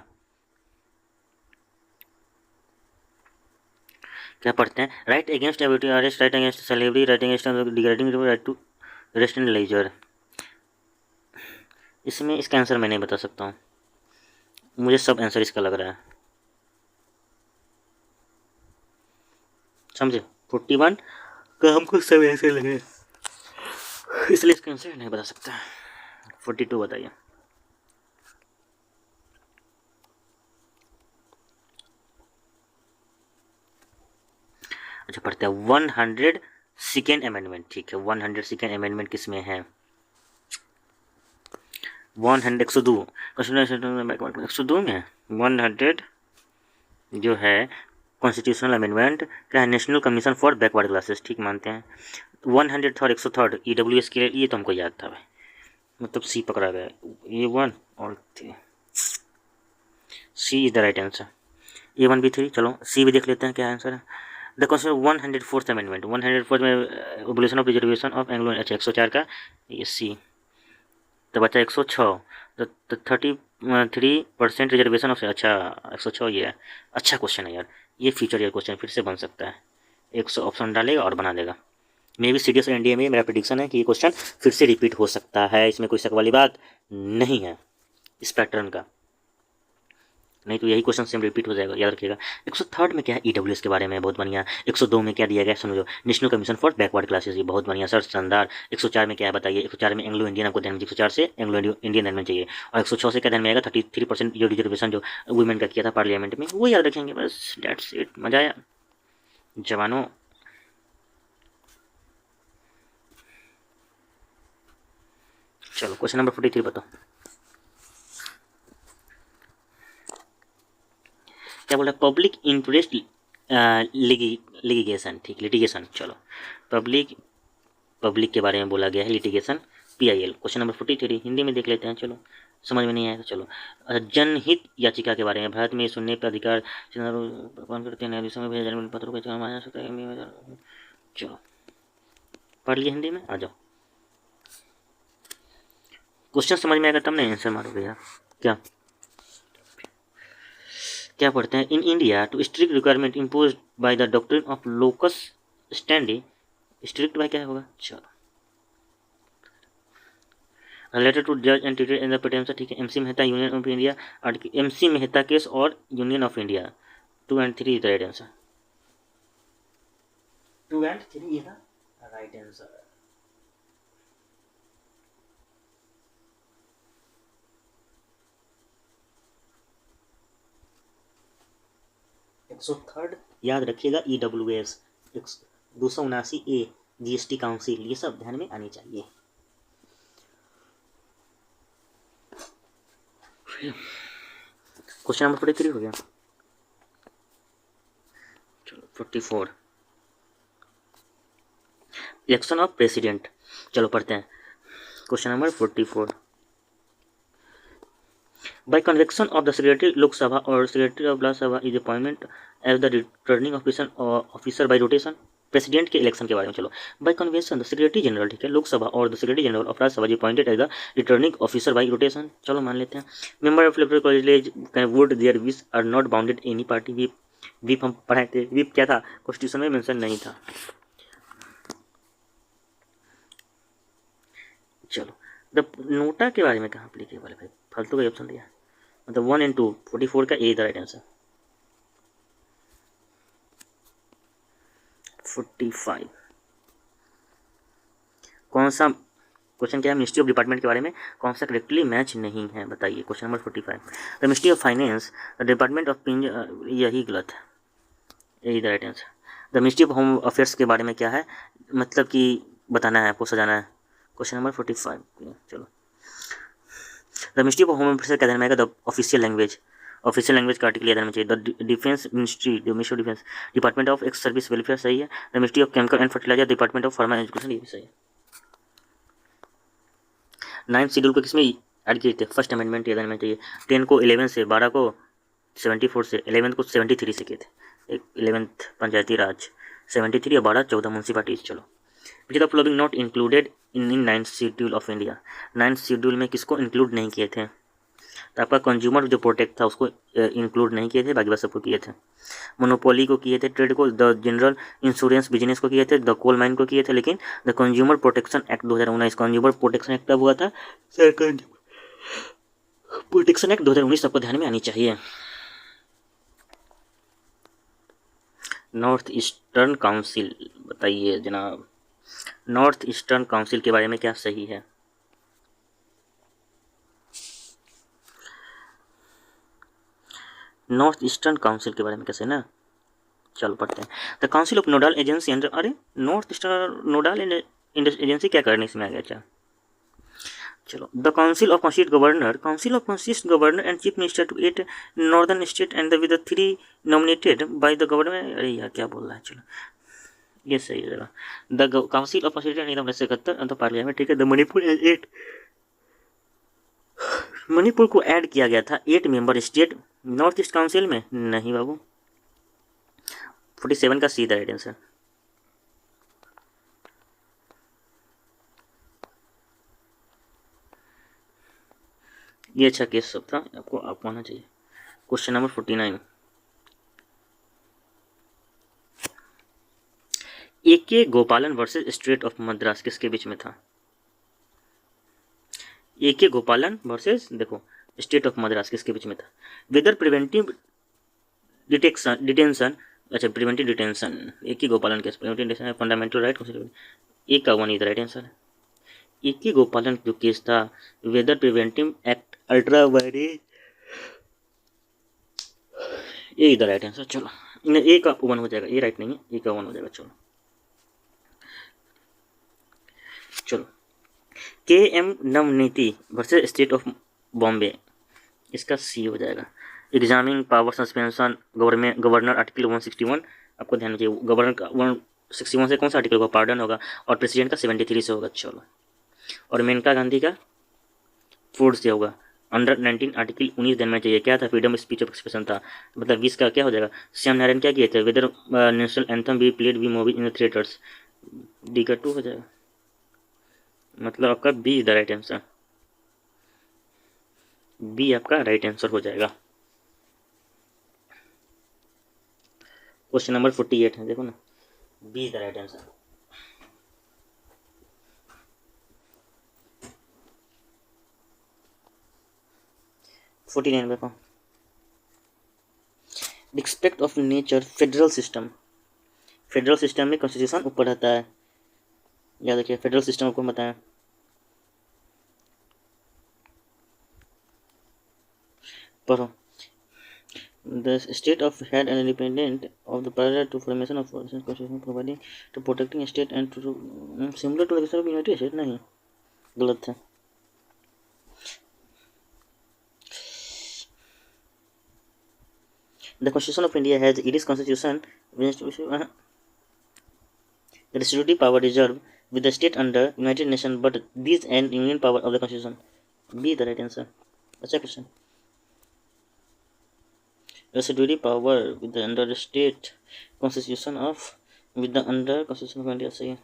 A: क्या पढ़ते हैं? Right against ability arrest, right against celebrity, right against degrading right to rest and leisure. इसमें इसका आंसर मैं नहीं बता सकता हूँ, मुझे सब आंसर इसका लग रहा है, समझे? 41 का हमको सब आंसर लग रहा है, इसलिए इसका आंसर नहीं बता सकता। 42 बताइए। अच्छा पढ़ते हैं 102nd अमेंडमेंट, ठीक है। 102nd अमेंडमेंट किस में है? 102 102 में है। 100 जो है कॉन्स्टिट्यूशनल अमेंडमेंट क्या है? National commission for backward classes, ठीक मानते हैं। 103 103 EWS के लिए, ये तो हमको याद था भाई, मतलब सी पकड़ा गया, A1 और C is the right answer. A1 भी 3, चलो सी भी देख लेते हैं क्या आंसर है। द कॉन्स्टिट्यूशन 104th अमेंडमेंट, 104 में abolition of reservation of Anglo, अच्छा 104 का ये सी, तो बचा 106, तो 33% रिजर्वेशन ऑफ, अच्छा 106 ये है। अच्छा क्वेश्चन है यार, ये फ्यूचर ईयर क्वेश्चन फिर से बन सकता है, 100 ऑप्शन डालेगा और बना देगा। मे भी सीडीएस और एनडीए में मेरा प्रेडिक्शन है कि ये क्वेश्चन फिर से रिपीट हो सकता है, इसमें कोई शक वाली बात नहीं है इस पैटर्न का, नहीं तो यही क्वेश्चन सेम रिपीट हो जाएगा, याद रखिएगा। 103 में क्या है? ईडब्ल्यूएस के बारे में, बहुत बढ़िया। 102 में क्या दिया गया समझो, national commission for backward classes, ये बहुत बढ़िया सर, शानदार। 104 में क्या है बताइए? 104 में एंग्लो इंडियन, आपको ध्यान में 104 से एंग्लो इंडियन ध्यान में चाहिए, और 106 से क्या ध्यान में आएगा? 33% जो रिजर्वेशन जो वुमेन का किया था पार्लियामेंट में, वो याद रखेंगे बस, डेट्स इट। मजा आया जवानों? चलो क्वेश्चन नंबर 43 बताओ। क्या बोला? पब्लिक इंटरेस्ट लिटिगेशन, ठीक, लिटिगेशन। चलो पब्लिक के बारे में बोला गया है, litigation, PIL। Question number 43 Hindi में देख लेते हैं, चलो समझ में नहीं आया तो चलो। जनहित याचिका के बारे में, भारत में सुनने पर अधिकार प्रदान करते हैं, न्यायाधीशों में भेजे जाने पत्रों का माना जा सकता है। चलो पढ़ लिए हिंदी में, आ जाओ। क्वेश्चन समझ में आएगा तब नहीं आंसर मारोगे यार। क्या पढ़ते हैं? In India two strict requirement impose by the doctrine of locus standi, strict by क्या होगा? चलो रिलेटेड टू जज and treated in the petition, ठीक है। MC Mehta union of India, MC Mehta case और union of India, 2 and 3 is the right answer. 2 and 3 is the right answer. Third याद रखिएगा, EWS 279A GST council, ये सब ध्यान में आनी चाहिए। क्वेश्चन नंबर 43 हो गया, चलो 44 इलेक्शन ऑफ प्रेसिडेंट। चलो पढ़ते हैं। Question number 44, by convection of the secretary Lok Sabha और secretary of Rajya Sabha is appointment as the returning officer by rotation. President के इलेक्शन के बारे में चलो, by convention the secretary general, ठीक है, लोकसभा और the secretary general of Rajya Sabha appointed as the returning officer by rotation. चलो मान लेते हैं। Member of electoral college can vote their wish are not bounded any party. Whip, whip हम पढ़ाए थे, विप क्या था, कॉन्स्टिट्यूशन में मेंशन नहीं था। चलो, द नोटा के बारे में कहाँ एप्लीकेबल है भाई, फालतू का ऑप्शन दिया, मतलब 1 and 2, 44 का ए द राइट आंसर। 45 कौन सा क्वेश्चन क्या है, मिनिस्ट्री ऑफ डिपार्टमेंट के बारे में कौन सा करेक्टली मैच नहीं है, बताइए। Question number 45, the ministry of finance, the department of यही गलत है, यही the right answer. The ministry of home affairs के बारे में क्या है, मतलब कि बताना है आपको, सजाना है। क्वेश्चन नंबर 45, चलो, the ministry of home affairs का ध्यान में आएगा the official language, official language का आर्टिकल याद रहना चाहिए। The defence ministry, the ministry of defence, department of ex service welfare सही है। The ministry of chemical and fertiliser, department of pharma education, ये भी सही है। 9th शेड्यूल को किसमें ऐड किए थे, फर्स्ट अमेंडमेंट याद रहना चाहिए। 10 को 11 से, 12 को 74 से, 11 को 73 से किए थे। 11th पंचायती राज 73 और 12 14 म्यूनसिपालिटीज। चलो, विच the flowing not included in 9th schedule of India. 9th schedule में किसको इंक्लूड नहीं किए थे, तो आपका कंज्यूमर जो प्रोटेक्ट था उसको इंक्लूड नहीं किए थे, बाकी बस सबको किए थे। मोनोपोली को किए थे, ट्रेड को, द जनरल इंश्योरेंस बिजनेस को किए थे, द कोल माइन को किए थे, लेकिन the consumer protection act 2019, consumer protection act कब हुआ था, प्रोटेक्शन एक्ट 2019 सबको ध्यान में आनी चाहिए। नॉर्थ ईस्टर्न काउंसिल, बताइए जनाब, नॉर्थ ईस्टर्न काउंसिल के बारे में क्या सही है। नॉर्थ ईस्टर्न काउंसिल के बारे में कैसे ना, चलो पढ़ते हैं। The council of nodal agency under, अरे नॉर्थ ईस्टर्न नोडल एजेंसी क्या करने इसमें आ गया, अच्छा चलो। The council of constitute governor, council of constitute governor and chief minister to 8 northern state and with 3 nominated by the government, अरे यार क्या बोल रहा है, चलो ये सही है जरा। The council of constitute 1971 the parliament, ठीक है। द मणिपुर 8, मणिपुर को ऐड किया गया था 8 member state north east council में, नहीं बाबू। 47 का सीधा राइट आंसर। ये अच्छा केस सब था, आपको आना चाहिए। Question number 49, A K. Gopalan versus state of Madras किसके बीच में था। ए.के. गोपालन वर्सेस, देखो, स्टेट ऑफ मद्रास किसके बीच में था। वेदर प्रिवेंटिव डिटेंशन, अच्छा preventive detention, A K. Gopalan case, preventive detention fundamental right, A का 1 इधर राइट आंसर है। ए.के. गोपालन जो केस था, whether preventive act ultra violence, ये इधर राइट आंसर। चलो, इन्हें ए का 1 हो जाएगा, ये राइट नहीं है, ए का 1 हो जाएगा। चलो चलो, KM. Navniti versus state of Bombay, इसका सी हो जाएगा। Examining power suspension governor article 161, आपको ध्यान रखिए, गवर्नर का 161 से कौन सा आर्टिकल होगा, पार्डन होगा, और प्रेसिडेंट का 73 से होगा। चलो, और मेनका गांधी का 4 से होगा। अंडर 19 आर्टिकल 19 देना चाहिए, क्या था, freedom of speech of expression था, मतलब 20 का क्या हो जाएगा। श्याम नारायण क्या किए थे, whether national anthem be played be movie in the theatres, D का 2 हो जाएगा, मतलब आपका B is the right answer, B आपका राइट आंसर हो जाएगा। क्वेश्चन नंबर 48 है, देखो ना, B is the right answer. देखो, respect of nature federal system, federal system में कॉन्स्टिट्यूशन ऊपर रहता है, याद रखिए, फेडरल सिस्टम आपको बताया। पढ़ो, the state of had an independent of the prior to formation of constitution providing to protecting state and to similar to the of United States, नहीं, गलत है। The Constitution of India has, it is constitution the restrictive power reserved with the state under United Nations, but these and union power of the Constitution. Be the right answer. अच्छा question. Residuary power with the under the state constitution of with the under constitution of India. सही है.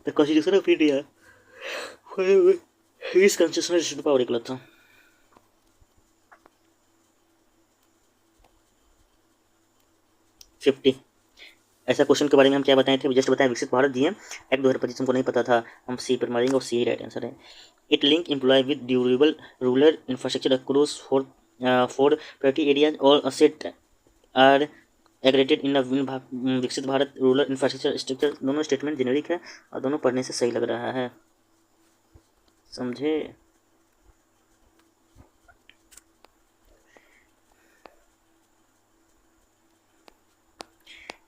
A: The Constitution of India. इस constitution residuary power निकला था. 50. ऐसा question के बारे में हम क्या बताए थे, जस्ट बताया. विकसित भारत दिए एक्ट 2025 हमको नहीं पता था, हम सी पर मारेंगे और सी ही राइट आंसर है. It link employ with durable rural infrastructure across four priority areas और asset are aggregated in Viksit Bharat rural infrastructure structure. दोनों स्टेटमेंट जेनेरिक है और दोनों पढ़ने से सही लग रहा है, समझे.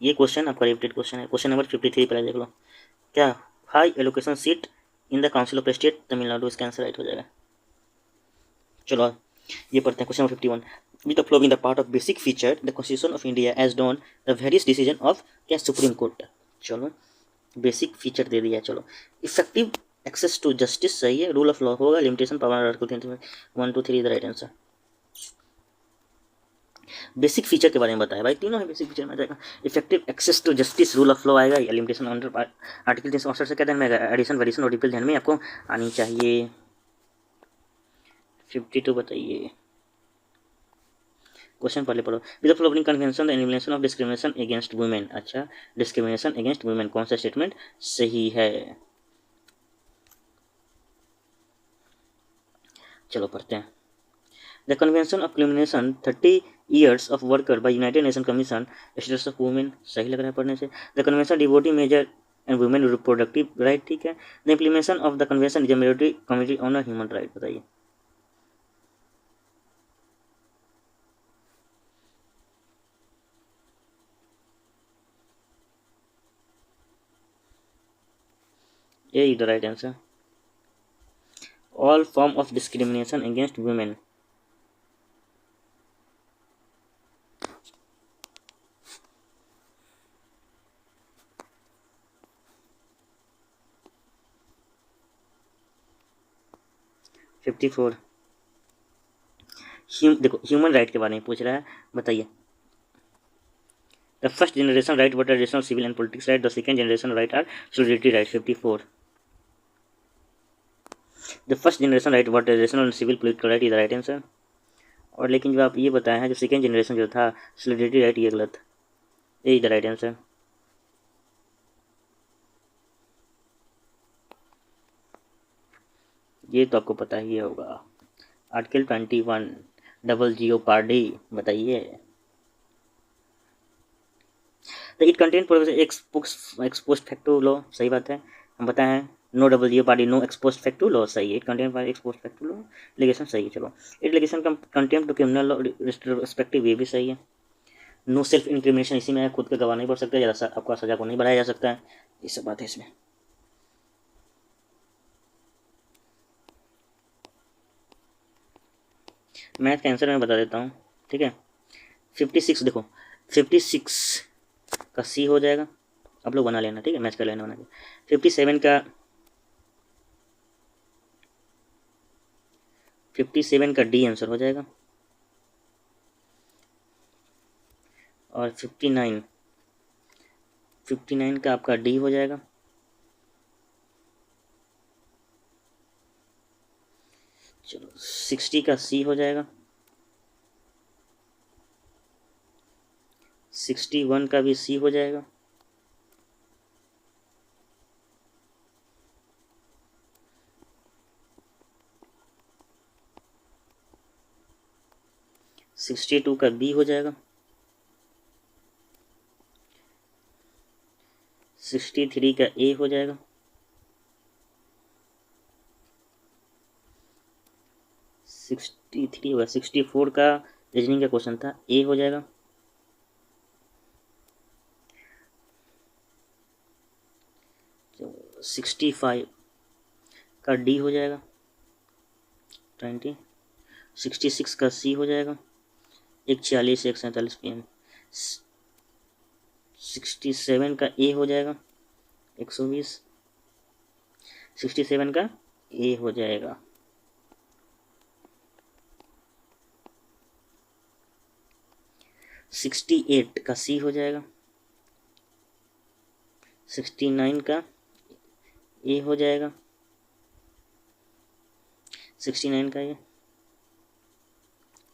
A: ये क्वेश्चन आपका रिपीटेड क्वेश्चन है. क्वेश्चन नंबर 53 पहले देख लो. क्या high allocation seat in the council of state Tamil Nadu, इसका आंसर राइट हो जाएगा. चलो ये पढ़ते हैं. Question number 51. With the following the part of basic feature the constitution of India as done the various decision of क्या सुप्रीम कोर्ट. चलो basic feature दे दिया. चलो इफेक्टिव एक्सेस टू जस्टिस सही है. रूल ऑफ लॉ होगा. Limitation power article 1 2 3 the right answer. Basic feature के बारे में बताया भाई, तीनों है बेसिक फीचर में आ जाएगा. Effective access to justice, rule of law आएगा, या लिमिटेशन अंडर आर्टिकल 368 से क्या ध्यान में आएगा, एडिशन वेरिएशन और रिपील ध्यान में आपको आनी चाहिए. 52 बताइए. क्वेश्चन पहले पढ़ो. With the following convention the elimination of discrimination against women. अच्छा डिस्क्रिमिनेशन अगेंस्ट वुमेन कौन सा स्टेटमेंट सही है. चलो पढ़ते हैं. The Convention of Culmination 30 years of worker by United Nations Commission Status of Women सही लग रहा है पढ़ने से. The Convention devoting major and women reproductive right ठीक है. The implementation of the convention is a majority committee on human right. बताइए. ये is the right answer. All form of discrimination against women. देखो ह्यूमन राइट के बारे में पूछ रहा है, बताइए. The first generation right what traditional civil and politics right. The second generation right are solidarity right. 54. The first generation right what traditional and civil political right is the right answer. और लेकिन जो आप ये बताए हैं जो second generation जो था सोलिडरिटी राइट, ये गलत. ये इज द राइट आंसर. ये तो आपको पता ही होगा. Article 21 double jeopardy. बताइए. तो it contain ex post facto law. सही बात है. हम बताए हैं no double jeopardy no ex post facto law. सही है. It contain ex post facto law. लिगेशन सही है. चलो it legation contempt to criminal law respective, ये भी सही है. नो सेल्फ इंक्रिमिनेशन इसी में खुद का गवाह नहीं बढ़ सकता, ज़्यादा आपका सजा को नहीं बढ़ाया जा सकता है. ये सब बात है इसमें. मैथ का आंसर मैं बता देता हूँ, ठीक है. 56 देखो 56 का सी हो जाएगा. आप लोग बना लेना, ठीक है. मैच कर लेना बना के. 57 का डी आंसर हो जाएगा. और 59 का आपका डी हो जाएगा. 60 का सी हो जाएगा. 61 का भी सी हो जाएगा. 62 का बी हो जाएगा. 63 का ए हो जाएगा. 63 होगा. 64 का रीजनिंग का क्वेश्चन था, ए हो जाएगा. 65 का डी हो जाएगा. 66 का सी हो जाएगा. 140 147 PM. 67 का ए हो जाएगा. 120. 67 का ए हो जाएगा, 68 का सी हो जाएगा, 69 का ए हो जाएगा, 69 का ये,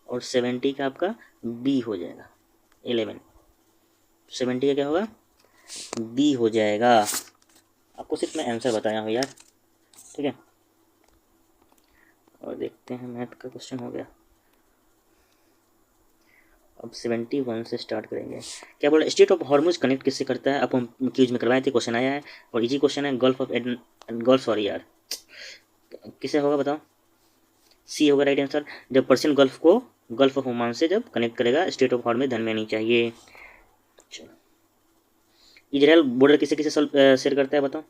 A: और 70 का आपका बी हो जाएगा। 11 70 का क्या होगा, बी हो जाएगा। आपको सिर्फ मैं आंसर बताया हूँ यार, ठीक है। और देखते हैं, मैथ का क्वेश्चन हो गया। अब 71 से स्टार्ट करेंगे। क्या बोला, स्टेट ऑफ हॉर्मुज कनेक्ट किससे करता है? अब हम क्यूज में करवाए थे, क्वेश्चन आया है और इजी क्वेश्चन है। गल्फ ऑफ गल्फ, सॉरी यार, किसे होगा बताओ? सी होगा राइट आंसर। जब पर्शियन गल्फ को गल्फ ऑफ ओमान से जब कनेक्ट करेगा, स्टेट ऑफ हॉर्मुज ध्यान में आनी चाहिए। चलो, इजराइल बॉर्डर किसे किसे शेयर करता है बताओ?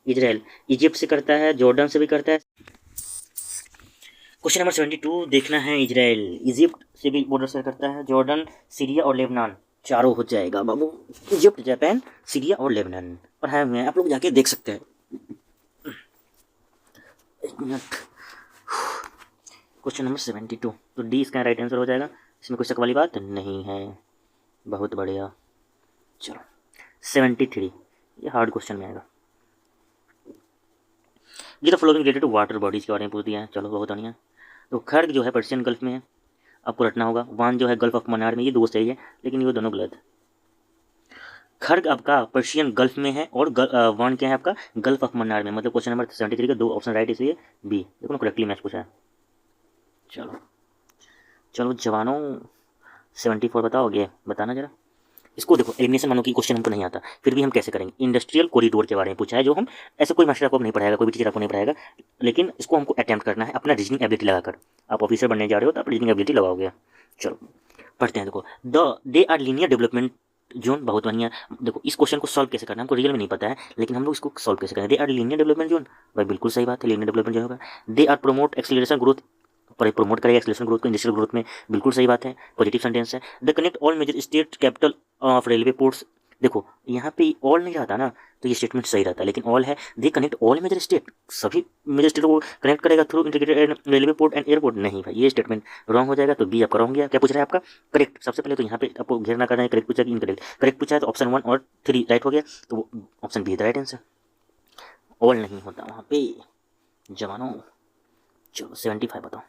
A: इजराइल इजिप्ट से करता है, जॉर्डन से भी करता है। क्वेश्चन नंबर 72 देखना है। इजराइल इजिप्ट से भी बॉर्डर शेयर करता है, जॉर्डन, सीरिया और लेबनान, चारों हो जाएगा बाबू। इजिप्ट, जापान, सीरिया और लेबनान पढ़ाया हुआ है, आप लोग जाके देख सकते हैं। एक मिनट। क्वेश्चन नंबर 72, तो डी इसका राइट आंसर हो जाएगा, इसमें कोई शक वाली बात नहीं है। बहुत बढ़िया। चलो 73, ये हार्ड क्वेश्चन में आएगा। ये तो following related to water bodies के बारे में पूछ दिया है। चलो बहुत बढ़िया। तो खर्ग जो है पर्शियन गल्फ में है, आपको रटना होगा। वान जो है गल्फ ऑफ मन्नार में, ये दो सही है लेकिन ये दोनों गलत है। खर्ग आपका पर्शियन गल्फ में है और वान क्या है आपका गल्फ ऑफ मन्नार में। मतलब क्वेश्चन नंबर 73 का दो ऑप्शन राइट, इसलिए बी। देखो ना करेक्टली मैच पूछा है। चलो चलो जवानों, 74 बताओगे? बताना जरा। इसको देखो, एलिमिनेशन मानो कि क्वेश्चन हमको नहीं आता, फिर भी हम कैसे करेंगे? इंडस्ट्रियल कॉरिडोर के बारे में पूछा है, जो हम ऐसे कोई मास्टर आपको नहीं पढ़ाएगा, कोई भी टीचर आपको नहीं पढ़ाएगा, लेकिन इसको हमको अटेम्प्ट करना है अपना रीजनिंग एबिलिटी लगाकर। आप ऑफिसर बनने जा रहे हो तो आप रीजनिंग एबिलिटी लगाओगे। चलो पढ़ते हैं। देखो, they are linear development zone, बहुत बढ़िया। देखो इस क्वेश्चन को सॉल्व कैसे करना है हमको रियल में नहीं पता है, लेकिन हम लोग इसको सॉल्व कैसे करें? They are linear development zone, भाई बिल्कुल सही बात है, लीनियर डेवलपमेंट जोन होगा। They are promote acceleration growth, पर प्रमोट करेगा एक्सीलरेशन ग्रोथ को इंडस्ट्रियल ग्रोथ में, बिल्कुल सही बात है, पॉजिटिव सेंटेंस है। The connect all major state capital of railway ports, देखो यहाँ पे ऑल नहीं रहता ना तो ये स्टेटमेंट सही रहता, लेकिन ऑल है। They connect all major state, सभी मेजर स्टेट को कनेक्ट करेगा through integrated railway port and airport, नहीं भाई ये स्टेटमेंट रॉन्ग हो जाएगा। तो बी आपका रॉन्ग गया। क्या पूछ रहा है आपका? करेक्ट। सबसे पहले तो यहाँ पे आपको घेरना करना है, करेक्ट पूछा कि इनकरेक्ट। करेक्ट पूछा है तो ऑप्शन 1 और 3 राइट हो गया, तो ऑप्शन बी है राइट आंसर। ऑल नहीं होता वहाँ पे जवानों। चलो 75 बताओ।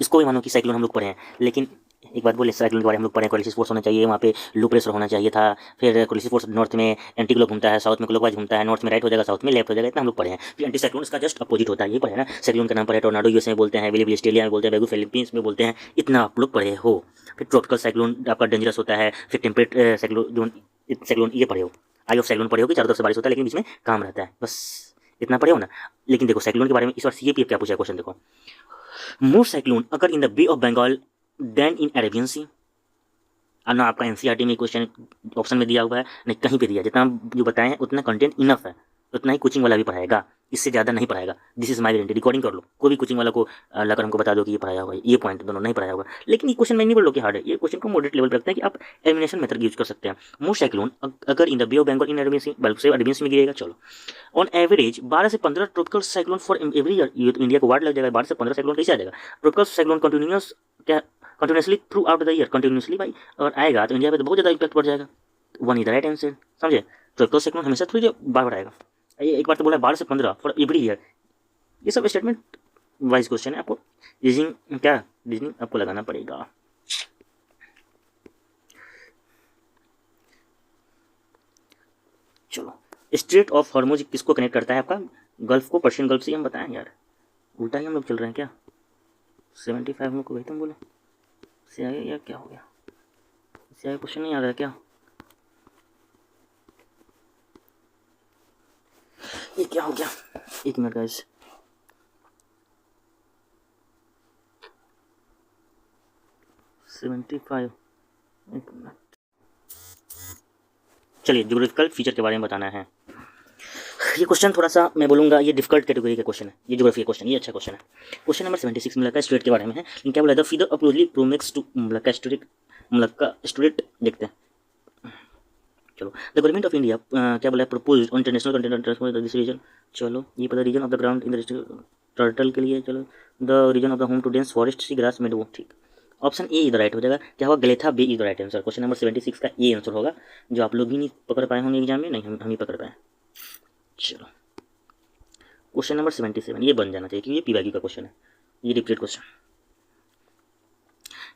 A: इसको भी मानो कि साइक्लोन हम लोग पढ़े हैं, लेकिन एक बात बोले, साइक्लोन के बारे में हम लोग पढ़े, कोलिसिस फोर्स होना चाहिए, वहाँ पे लो प्रेशर होना चाहिए था। फिर कोलिसिस फोर्स नॉर्थ में एंटी क्लॉक घूमता है, साउथ में क्लॉकवाइज घूमता है, नॉर्थ में राइट हो जाएगा, साउथ में लेफ्ट हो जाएगा, इतना हम लोग पढ़े हैं। फिर एंटी साइक्लोन इसका जस्ट अपोजिट होता है, ये पढ़े ना। साइक्लोन का नाम पढ़े, टोर्नाडो यूएसए में बोलते हैं, विलिबी ऑस्ट्रेलिया में बोलते हैं, बेगू फिलीपींस में बोलते हैं, इतना आप लोग पढ़े हो। फिर ट्रॉपिकल साइक्लोन आपका डेंजरस होता है, फिर टेम्परेट साइक्लोन ये पढ़े हो। आई ऑफ साइक्लोन पढ़े हो कि चारों तरफ से बारिश होता है लेकिन बीच में काम रहता है, बस इतना पढ़े हो ना। लेकिन देखो साइक्लोन के बारे में इस बार सीएपीएफ क्या पूछा है क्वेश्चन, देखो। मोर साइक्लोन अगर in the bay of Bengal then in Arabian sea. अब ना आपका एनसीईआरटी में क्वेश्चन ऑप्शन में दिया हुआ है, नहीं कहीं पे दिया, जितना जो बताए हैं उतना कंटेंट इनफ है, उतना ही कोचिंग वाला भी पढ़ाएगा, इससे ज़्यादा नहीं पढ़ाएगा। This is my guarantee, recording कर लो, कोई भी कोचिंग वाला को लाकर हमको बता दो कि ये पढ़ाया हुआ है, ये पॉइंट दोनों नहीं पढ़ाया होगा। लेकिन ये क्वेश्चन मैं नहीं बोल लो कि हार्ड है, ये क्वेश्चन को मॉडरेट लेवल पर रखते हैं कि आप एलिमिनेशन मेथड यूज कर सकते हैं। मोस्ट साइक्लोन अगर in the bay of Bengal in Arabian sea, बल्कि अरेबियन सी में गिरेगा। चलो ऑन एवरेज 12 से 15 tropical cyclone for every year, ये तो इंडिया को वार्ड लग जाएगा। 12 से 15 साइक्लोन कैसे आ जाएगा? ट्रॉपिकल साइक्लोन कंटिन्यूस क्या continuously through out the year, continuously भाई अगर आएगा तो इंडिया पे तो बहुत ज़्यादा इम्पैक्ट पड़ जाएगा। One is the right answer, समझे? ट्रॉपिकल साइक्लोन हमेशा थ्रू बार बार आएगा। ये एक बार तो बोला 12 से 15 फॉर एवरी ईयर, ये सब स्टेटमेंट वाइज क्वेश्चन है, आपको रीजनिंग आपको लगाना पड़ेगा। चलो स्ट्रेट ऑफ हॉर्मुज किसको कनेक्ट करता है? आपका गल्फ को पर्शियन गल्फ से। हम बताएं यार, उल्टा ही हम लोग चल रहे हैं क्या? 75 हम लोग को वही तुम बोले, इससे आगे यार क्या हो गया? इससे आगे क्वेश्चन नहीं आ रहा है क्या? ये क्या हो गया? एक मिनट गाइस, चलिए ज्योग्राफिकल फीचर के बारे में बताना है। ये क्वेश्चन थोड़ा सा मैं बोलूँगा ये डिफिकल्ट कैटेगरी का क्वेश्चन है, ये ज्योग्राफी का क्वेश्चन, ये अच्छा क्वेश्चन है। क्वेश्चन नंबर 76 मुलक्का स्टेट के बारे में है, लेकिन क्या बोला था? फीदर अप्रोजली प्रोमेक्स to Malacca state, Malacca state देखते हैं। चलो द गवर्नमेंट ऑफ इंडिया क्या बोला है, propose on international container transport this region. चलो ये पता, region of the ground in the turtle के लिए। चलो the region of the home to dense forest sea grass meadow, ठीक। Option A is the right हो जाएगा। क्या होगा, Galathea bay is the right answer. Question number 76 का ए आंसर होगा, जो आप लोग भी नहीं पकड़ पाए होंगे एग्जाम में, नहीं हम ही पकड़ पाए। चलो क्वेश्चन नंबर 77 ये बन जाना चाहिए क्योंकि ये पीवाईक्यू का क्वेश्चन है, ये repeated question.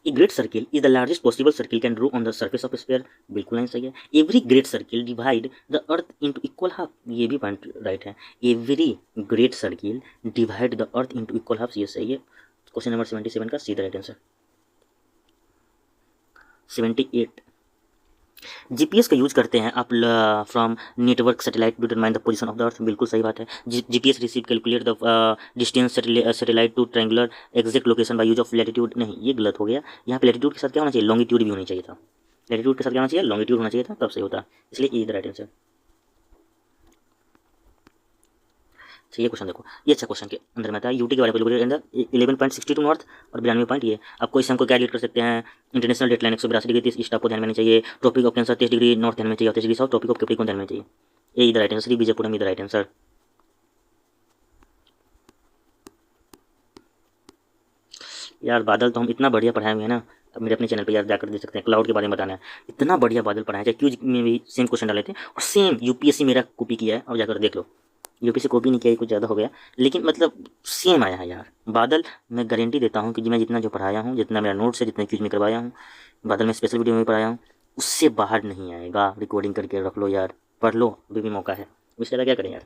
A: A great circle is the largest possible circle can draw on the surface of sphere, बिल्कुल नहीं सही है। Every great circle divide the earth into equal half, ये भी पॉइंट राइट है। Every great circle divide the earth into equal half, ये सही है। क्वेश्चन नंबर 77 का सीधा राइट आंसर। 78 जीपीएस का यूज करते हैं आप from network satellite to determine the position of the earth, बिल्कुल सही बात है। GPS receive calculate the distance satellite to triangular exact location by use of latitude, नहीं ये गलत हो गया। यहाँ पे लैटिट्यूड के साथ क्या होना चाहिए, लॉन्गिट्यूड भी होनी चाहिए था। लैटिट्यूड के साथ क्या होना चाहिए, लॉन्गिट्यूड होना चाहिए था, तब सही होता, इसलिए ये द राइट आंसर। ये क्वेश्चन देखो, ये अच्छा क्वेश्चन के अंदर में आता है। यूटी के बारे में लोकेटेड इन द 11.62 नॉर्थ और 92 पॉइंट, ये आपको इससे हमको क्या एडिट कर सकते हैं। इंटरनेशनल डेडलाइन 182 डिग्री 30 ईस्ट आपको ध्यान में चाहिए। Tropic of Cancer 30 degree north ध्यान में चाहिए, 30 degree south Tropic of Capricorn ध्यान में चाहिए। ये इधर राइट आंसर, श्री विजयपुरम इधर राइट आंसर। यार बादल तो हम इतना बढ़िया पढ़ाए हुए हैं ना, अब मेरे अपने चैनल पे यार जाकर देख सकते हैं। क्लाउड के बारे में बताना है, इतना बढ़िया बादल पढ़ाया है। क्यूज में भी सेम क्वेश्चन डाले थे और सेम यूपीएससी मेरा कॉपी किया है, और जाकर देख लो। यूपीएससी कॉपी नहीं किया, कुछ ज़्यादा हो गया, लेकिन मतलब सेम आया है यार। बादल मैं गारंटी देता हूँ कि मैं जितना जो पढ़ाया हूँ, जितना मेरा नोट्स है, जितना क्यूज में करवाया हूँ, बादल में स्पेशल वीडियो में पढ़ाया हूँ, उससे बाहर नहीं आएगा। रिकॉर्डिंग करके रख लो यार, पढ़ लो, अभी भी मौका है। उससे ज़्यादा क्या करें यार,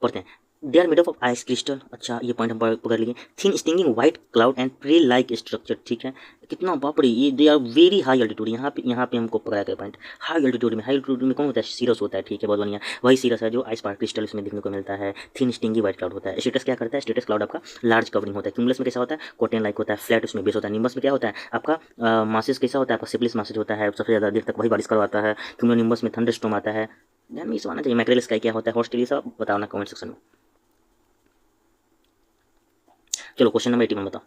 A: पढ़ते हैं। They are made of ice crystal, अच्छा ये पॉइंट हम पकड़ लिए। Thin stinging white cloud and prey like structure, ठीक है। कितना बापड़ी, ये they are very high altitude. यहाँ पे हमको पकड़ा गया पॉइंट, हाई अल्टीट्यूड में। हाई अल्टीट्यूड में कौन होता है, सीरस होता है, ठीक है, बहुत बढ़िया। वही सीरस है जो आइस पार्क क्रिस्टल इसमें देखने को मिलता है। थिन स्टिंगी व्हाइट क्लाउड होता है। स्टेटस क्या करता है, स्टेटस क्लाउड आपका लार्ज कवरिंग होता है। क्यूमुलस में कैसा होता है, कॉटन लाइक होता है, फ्लैट उसमें बेस होता है। निम्बस में क्या होता है आपका, मासेस कैसा होता है आपका, सिप्लिस मासेज होता है, सबसे ज़्यादा देर तक वही बारिश करवाता है। क्यूमुलोनिम्बस में थंडरस्टॉर्म आता है। ध्यान में इस आना चाहिए। मैक्रेल स्काई क्या होता है, हॉस्टेल, सब बताओ ना कमेंट सेक्शन में। चलो क्वेश्चन नंबर 81 बताओ।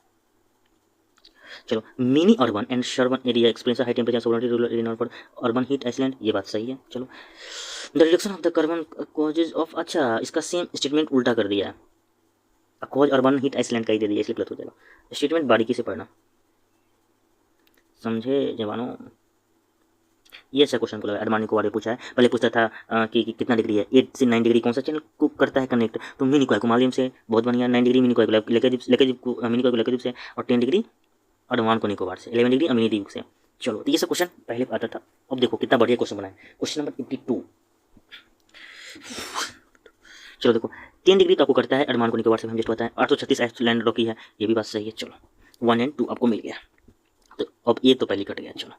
A: चलो mini urban and suburban area experience high temperature similarity rural area for urban heat island, ये बात सही है। चलो the reduction of the carbon causes of, अच्छा इसका सेम स्टेटमेंट उल्टा कर दिया है। कॉज अर्बन हीट आइसलैंड का ही दे दिया, इसलिए गलत हो जाएगा। स्टेटमेंट बारीकी से पढ़ना, समझे जवानों। ये अच्छा क्वेश्चन को लगा, अडवाणी को वाले पूछा है। पहले पूछता था कि कितना डिग्री है, 8 से 9 डिग्री कौन सा चैनल को करता है कनेक्ट, तो मिनी कोई कुमालियम से, बहुत बढ़िया। 9 डिग्री मिनी कोई लेके से, और 10 डिग्री अंडमान को निकोबार से, 11 डिग्री अमीनी द्वीप से। चलो तो ये सब क्वेश्चन पहले आता था, अब देखो कितना बढ़िया क्वेश्चन बनाए। क्वेश्चन नंबर 82, चलो देखो 10 डिग्री तो आपको करता है अंडमान को निकोबार से, हम जस्ट बताएं। 836 आइसलैंड रॉकी है, ये भी बात सही है। चलो 1 और 2 आपको मिल गया, तो अब ये तो पहले कट गया। चलो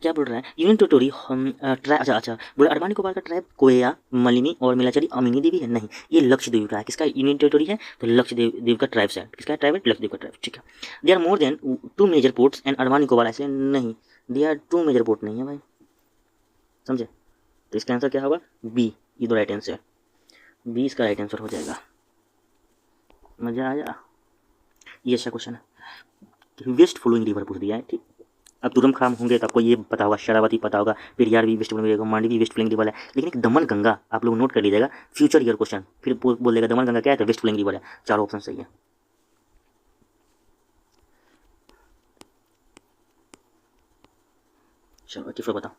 A: क्या बोल रहा है, यूनियन टेरिटोरी हम ट्राइब, अच्छा बोला अंडमान निकोबार का ट्राइब कोया, मलिनी और मिलाचरी अमीनी देवी है, नहीं ये लक्षद्वीप का है। किसका यूनियन टेरिटोरी है, तो लक्षद्वीप का ट्राइब है। किसका ट्राइब है, लक्षद्वीप का ट्राइब, ठीक है। They are more than 2 major ports and Andaman Nicobar island, नहीं दे आर 2 मेजर पोर्ट नहीं है भाई, समझे। तो इसका आंसर क्या होगा, बी, ये दो राइट आंसर, बी इसका राइट आंसर हो जाएगा। मजा आया, ये अच्छा क्वेश्चन है। वेस्ट फ्लोइंग रिवर पूछ दिया है, ठीक। अब तुरम खाम होंगे तो आपको ये पता होगा, शरावती पता होगा, पेरियार भी वेस्ट फ्लोइंग रिवर, मांडी भी वेस्ट फ्लोइंग रिवर है, लेकिन एक दमन गंगा आप लोग नोट कर लीजिएगा, फ्यूचर ईयर क्वेश्चन फिर बोलेगा दमन गंगा क्या है, तो वेस्ट फ्लोइंग रिवर है। चारों ऑप्शन सही है। चलो 84 बताओ।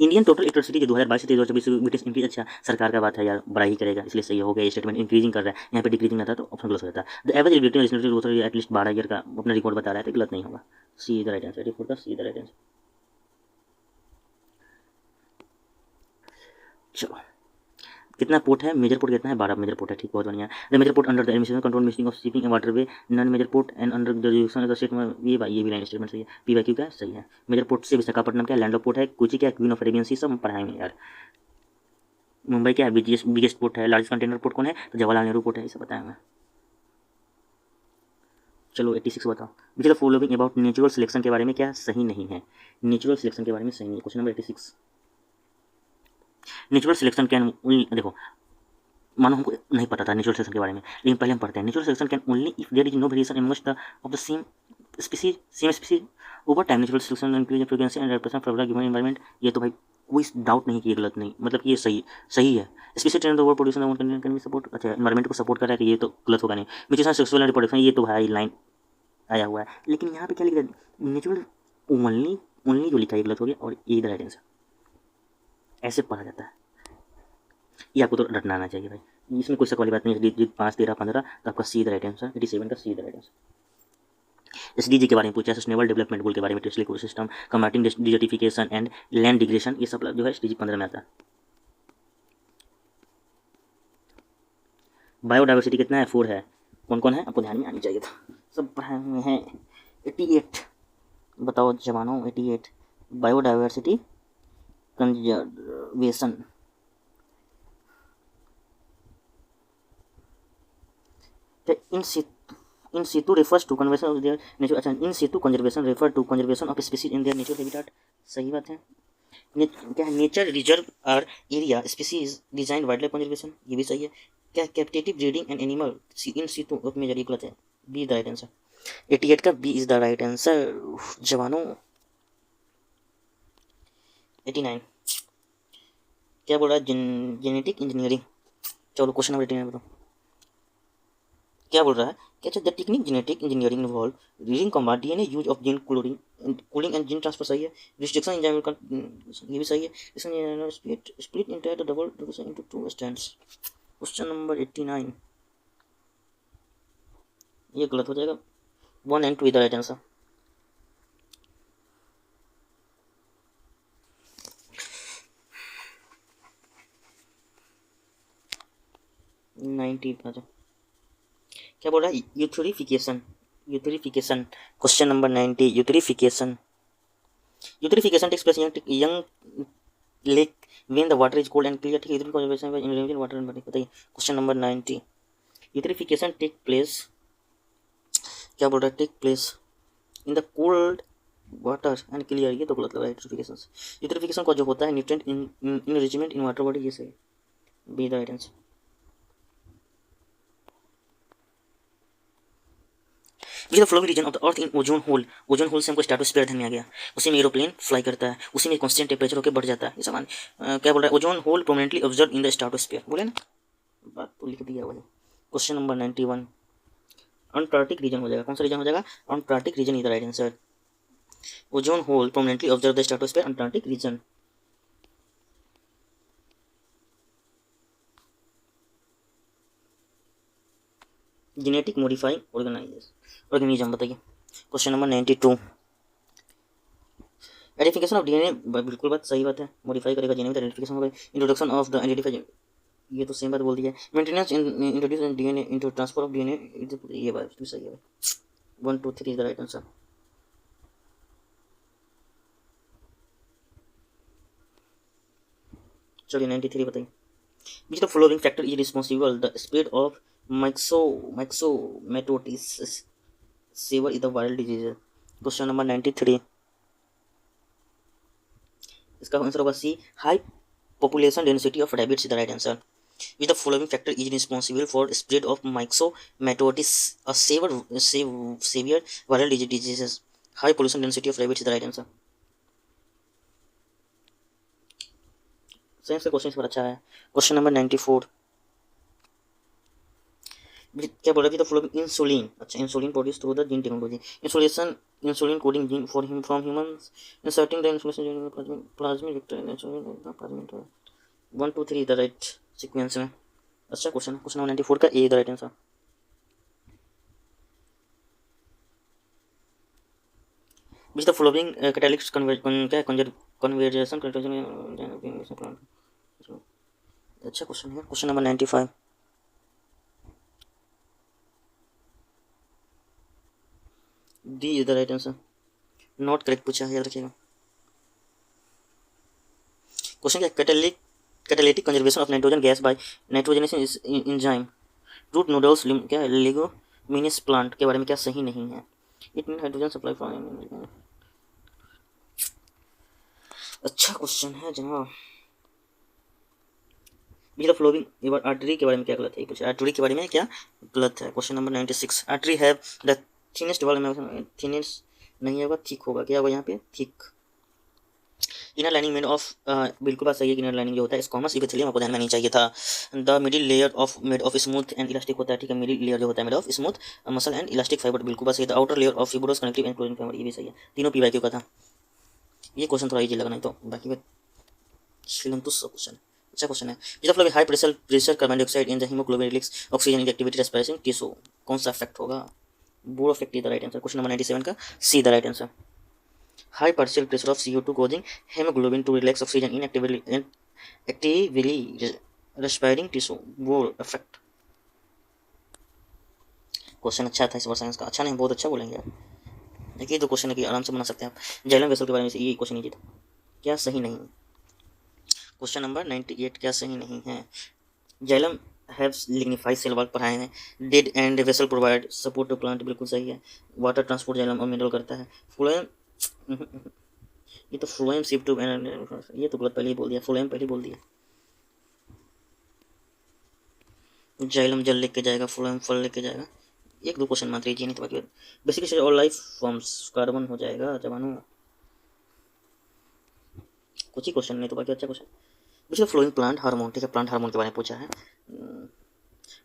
A: इंडियन टोटल इलेक्ट्रिसिटी जो 2022 से 2024 ब्रिटिश इंक्रीज, अच्छा सरकार का बात है यार, बड़ा ही करेगा, इसलिए सही हो गया। स्टेटमेंट इंक्रीजिंग कर रहा है, यहाँ पे डिक्रीजिंग आता है तो ऑप्शन गलत हो जाता है। The average relative at least 12 year का अपना रिकॉर्ड बता रहा है, तो गलत नहीं होगा। सी द राइट आंसर, 84 का सी द राइट आंसर। चलो कितना पोर्ट है, मेजर पोर्ट कितना है, 12 मेजर पोर्ट है, ठीक, बहुत बढ़िया। The major port under the administration control ministry of shipping and waterway, non major port and under the jurisdiction of the state, ये भी लाइन स्टेटमेंट सही है। पीवाईक्यू क्या सही है। मेजर पोर्ट से विशाखापट्टनम क्या लैंड ऑफ पोर्ट है, कोची क्या क्वीन ऑफ अरेबियन सी, सब पढ़ाएंगे यार। मुंबई क्या है, बिगेस्ट पोर्ट है। लार्जेस्ट कंटेनर पोर्ट कौन है, तो जवाहरलाल नेहरू पोर्ट है, इसे बताया मैं। चलो 86 बताओ। विच the following about natural selection के बारे में क्या सही नहीं है, नेचुरल सिलेक्शन के बारे में सही नहीं है। Question number 86, natural selection can, देखो मानो हमको नहीं पता था नेचुरल सिलेक्शन के बारे में, लेकिन पहले हम पढ़ते हैं। Natural selection can only if there is no variation amongst the of the same species over time. Natural selection increase frequency and reputation favourable given environment, ये तो भाई कोई डाउट नहीं कि ये गलत नहीं, मतलब ये सही सही है। Specially trend over production can be support, अच्छा एनवायरमेंट को सपोर्ट कर रहा है कि ये तो गलत होगा नहीं। Which is sexual and reproduction, ये तो भाई लाइन आया हुआ है, लेकिन यहाँ पे क्या लिखा है, नेचुरल ओनली, ओनली जो लिखा है गलत हो गया, और ये द राइट आंसर, ऐसे पढ़ा जाता है। ये आपको तो रटना आना चाहिए भाई, इसमें कोई शक वाली बात नहीं है। 5, 13, 15 तो आपका सी द राइट आंसर, 87 का C the right answer. SDG के बारे में पूछा है, सस्टेनेबल डेवलपमेंट गोल के बारे में, terrestrial ecosystem, combating desertification and land degradation, ये सब जो है एसडीजी 15 में आता है। बायोडाइवर्सिटी कितना है, 4 है। कौन कौन है आपको ध्यान में आनी चाहिए था, सब पढ़ाए हुए हैं। 88 बताओ जवानों, 88 biodiversity conservation. In situ refers to conservation of their nature, अच्छा in situ conservation refer to conservation of species in their natural habitat, सही बात है। क्या है, नेचर रिजर्व और area species design wildlife conservation, ये भी सही है। क्या captive breeding and animal in situ में जरिए गलत है, B is the right answer. 88 का B is the right answer जवानों। 89 क्या बोल रहा है, जेनेटिक इंजीनियरिंग। चलो क्वेश्चन नंबर 89 बताओ क्या बोल रहा है, क्या the technique genetic engineering involve reading combat DNA use of gene cooling and gene transfer, सही है। रिस्ट्रिक्शन एंजाइम का, ये भी सही है। इसमें split entire the double into 2 strands. Question number 89 ये गलत हो जाएगा, 1 and 2 इधर राइट आंसर। क्या बोल रहा है, eutrophication, eutrophication. Question number 90 eutrophication takes place in young lake when the water is cold and clear, ठीक है। Eutrophication by introducing water and बताइए। Question number 90 eutrophication take place, क्या बोल रहा है, take place in the cold water and clear, ये तो गलत लग रहा है। यूथेरिफिकेशन का जो होता है nutrient enrichment in water body, ये सही, B the right answer. Which the following region of the earth in ozone hole, ozone hole से हमको स्ट्रेटोस्फीयर ध्यान में आ गया, उसी में एरोप्लेन फ्लाई करता है, उसी में कांस्टेंट टेम्परेचर होकर बढ़ जाता है, ये सामान क्या बोल रहा है, ozone hole prominently observe in the stratosphere, बोले ना, बात तो लिख दिया हुआ है। क्वेश्चन नंबर 91 अंटार्कटिक रीजन हो जाएगा, कौन सा रीजन हो जाएगा, Antarctic region is the right answer. Ozone hole prominently observe the stratosphere, Antarctic region. Genetic modifying organism बताइए। Question number 92 identification of DNA, बिल्कुल बात सही बात है, मॉडिफाई करेगा डीएनए, आइडेंटिफिकेशन होगा। इंट्रोडक्शन ऑफ द आइडेंटिफाई, ये तो सेम बात बोल दिया है। Maintenance introduce DNA into transfer of DNA, ये बात भी सही है। 1, 2, 3 इज द राइट आंसर। चलिए 93 बताइए। Which the following factor is responsible the spread of myxomatosis severe is the viral disease. Question number 93 इसका आंसर होगा C, high population density of rabbits is the right answer. Which the following factor is responsible for spread of myxomatosis a severe viral disease, high population density of rabbits is the right answer. Science का question इस पर अच्छा है। Question number 94 क्या बोल रहा है, following insulin, अच्छा insulin produce through the gene technology, insulin coding gene for him from humans, inserting the insulin plasmic vector insulin 1, 2, 3 the right sequence में। अच्छा क्वेश्चन, क्वेश्चन नंबर 94 का A the right answer. Which the following catalyst conversation, अच्छा question है। Question number 95 D is the right answer, not correct पूछा है, याद रखिएगा। Question क्या, catalytic conservation of nitrogen gas by nitrogenation enzyme root nodules क्या है, लेगुमिनस प्लांट के बारे में क्या सही नहीं है, it mean hydrogen supply from, अच्छा क्वेश्चन है जनाब। विच द फ्लोइंग आर्टरी के बारे में क्या गलत है, पूछा आर्टरी के बारे में क्या गलत है। Question number 96 artery have the thinnest wall में, थिनेस्ट नहीं होगा, थिक होगा, क्या होगा यहाँ पे, thick. Inner lining made of, बिल्कुल बात सही है कि इनर लाइनिंग जो होता है स्क्वामस इपिथेलियम आपको ध्यान में नहीं चाहिए था। The middle layer of made of smooth and elastic होता है, ठीक है, मिडिल लेयर जो होता है made of smooth muscle and elastic fibre, बिल्कुल बात सही है। The outer layer of fibrous connective and closing fibre, ये भी सही है। तीनों पीवाईक्यू का था। ये क्वेश्चन थोड़ा इजी लगा, नहीं तो बाकी में छिलंतुस क्वेश्चन अच्छा क्वेश्चन है। जिस flow high pressure carbon dioxide in the haemoglobin release oxygen in the activity respiration tissue, कौन सा इफेक्ट होगा? Bohr effect is the right answer. Question number 97 का C the right answer. High partial pressure of CO2 causing hemoglobin to relax oxygen in actively respiring tissue, Bohr effect। Question अच्छा था इस बार science का, अच्छा नहीं बहुत अच्छा बोलेंगे यार। देखिए तो क्वेश्चन है कि आराम से बना सकते हैं आप। जाइलम वेसल के बारे में से ये क्वेश्चन था, क्या सही नहीं? क्वेश्चन नंबर 98 क्या सही नहीं है? Xylem haves lignified cell wall पढ़ाए हैं। Dead end vessel provide support to plant, बिल्कुल सही है। वाटर ट्रांसपोर्ट जाइलम और मिनरल करता है। फ्लोएम, ये तो फ्लोएम शिफ्ट टू, ये तो गलत पहले ही बोल दिया, फ्लोएम पहले बोल दिया। जाइलम जल लेके जाएगा, फ्लोएम फल लेके जाएगा। एक दो क्वेश्चन मात्र नहीं तो बाकी basically all life forms carbon हो जाएगा जवानों। कुछ ही क्वेश्चन नहीं तो बाकी अच्छा क्वेश्चन। मुझे फ्लोइंग प्लांट हार्मोन, ठीक है, प्लांट हार्मोन के बारे में पूछा है।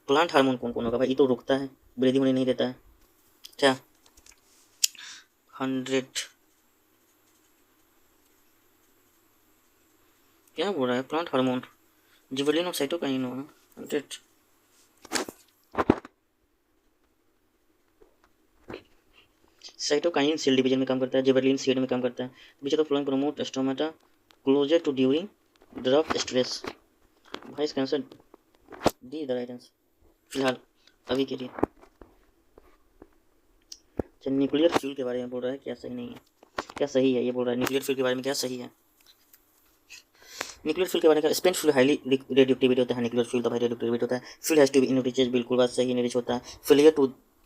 A: प्लांट हार्मोन कौन कौन होगा भाई? ये तो रुकता है, ब्रीदिंग होने नहीं देता है। क्या 100 क्या बोल रहा है? प्लांट हार्मोन जिबरेलिन और साइटोकाइन होगा 100। साइटोकाइन सेल डिवीजन में काम करता है, जिबरेलिन सीड में काम करता है। Which of the following promote stomata closure to during drop stress? भाई इसका answer D the right answer फिलहाल अभी के लिए। न्यूक्लियर फ्यूल के बारे में बोल रहा है, क्या सही नहीं है? क्या सही है ये बोल रहा है न्यूक्लियर फ्यूल के बारे में, क्या सही है? न्यूक्लियर फ्यूल के बारे में स्पेंट फ्यूल हाईली रेडियोएक्टिविटी होता है, न्यूक्लियर फ्यूल तो भाई रेडियोएक्टिविटी होता है। Fuel has to be enriches, बिल्कुल बात सही, इनरिच होता है।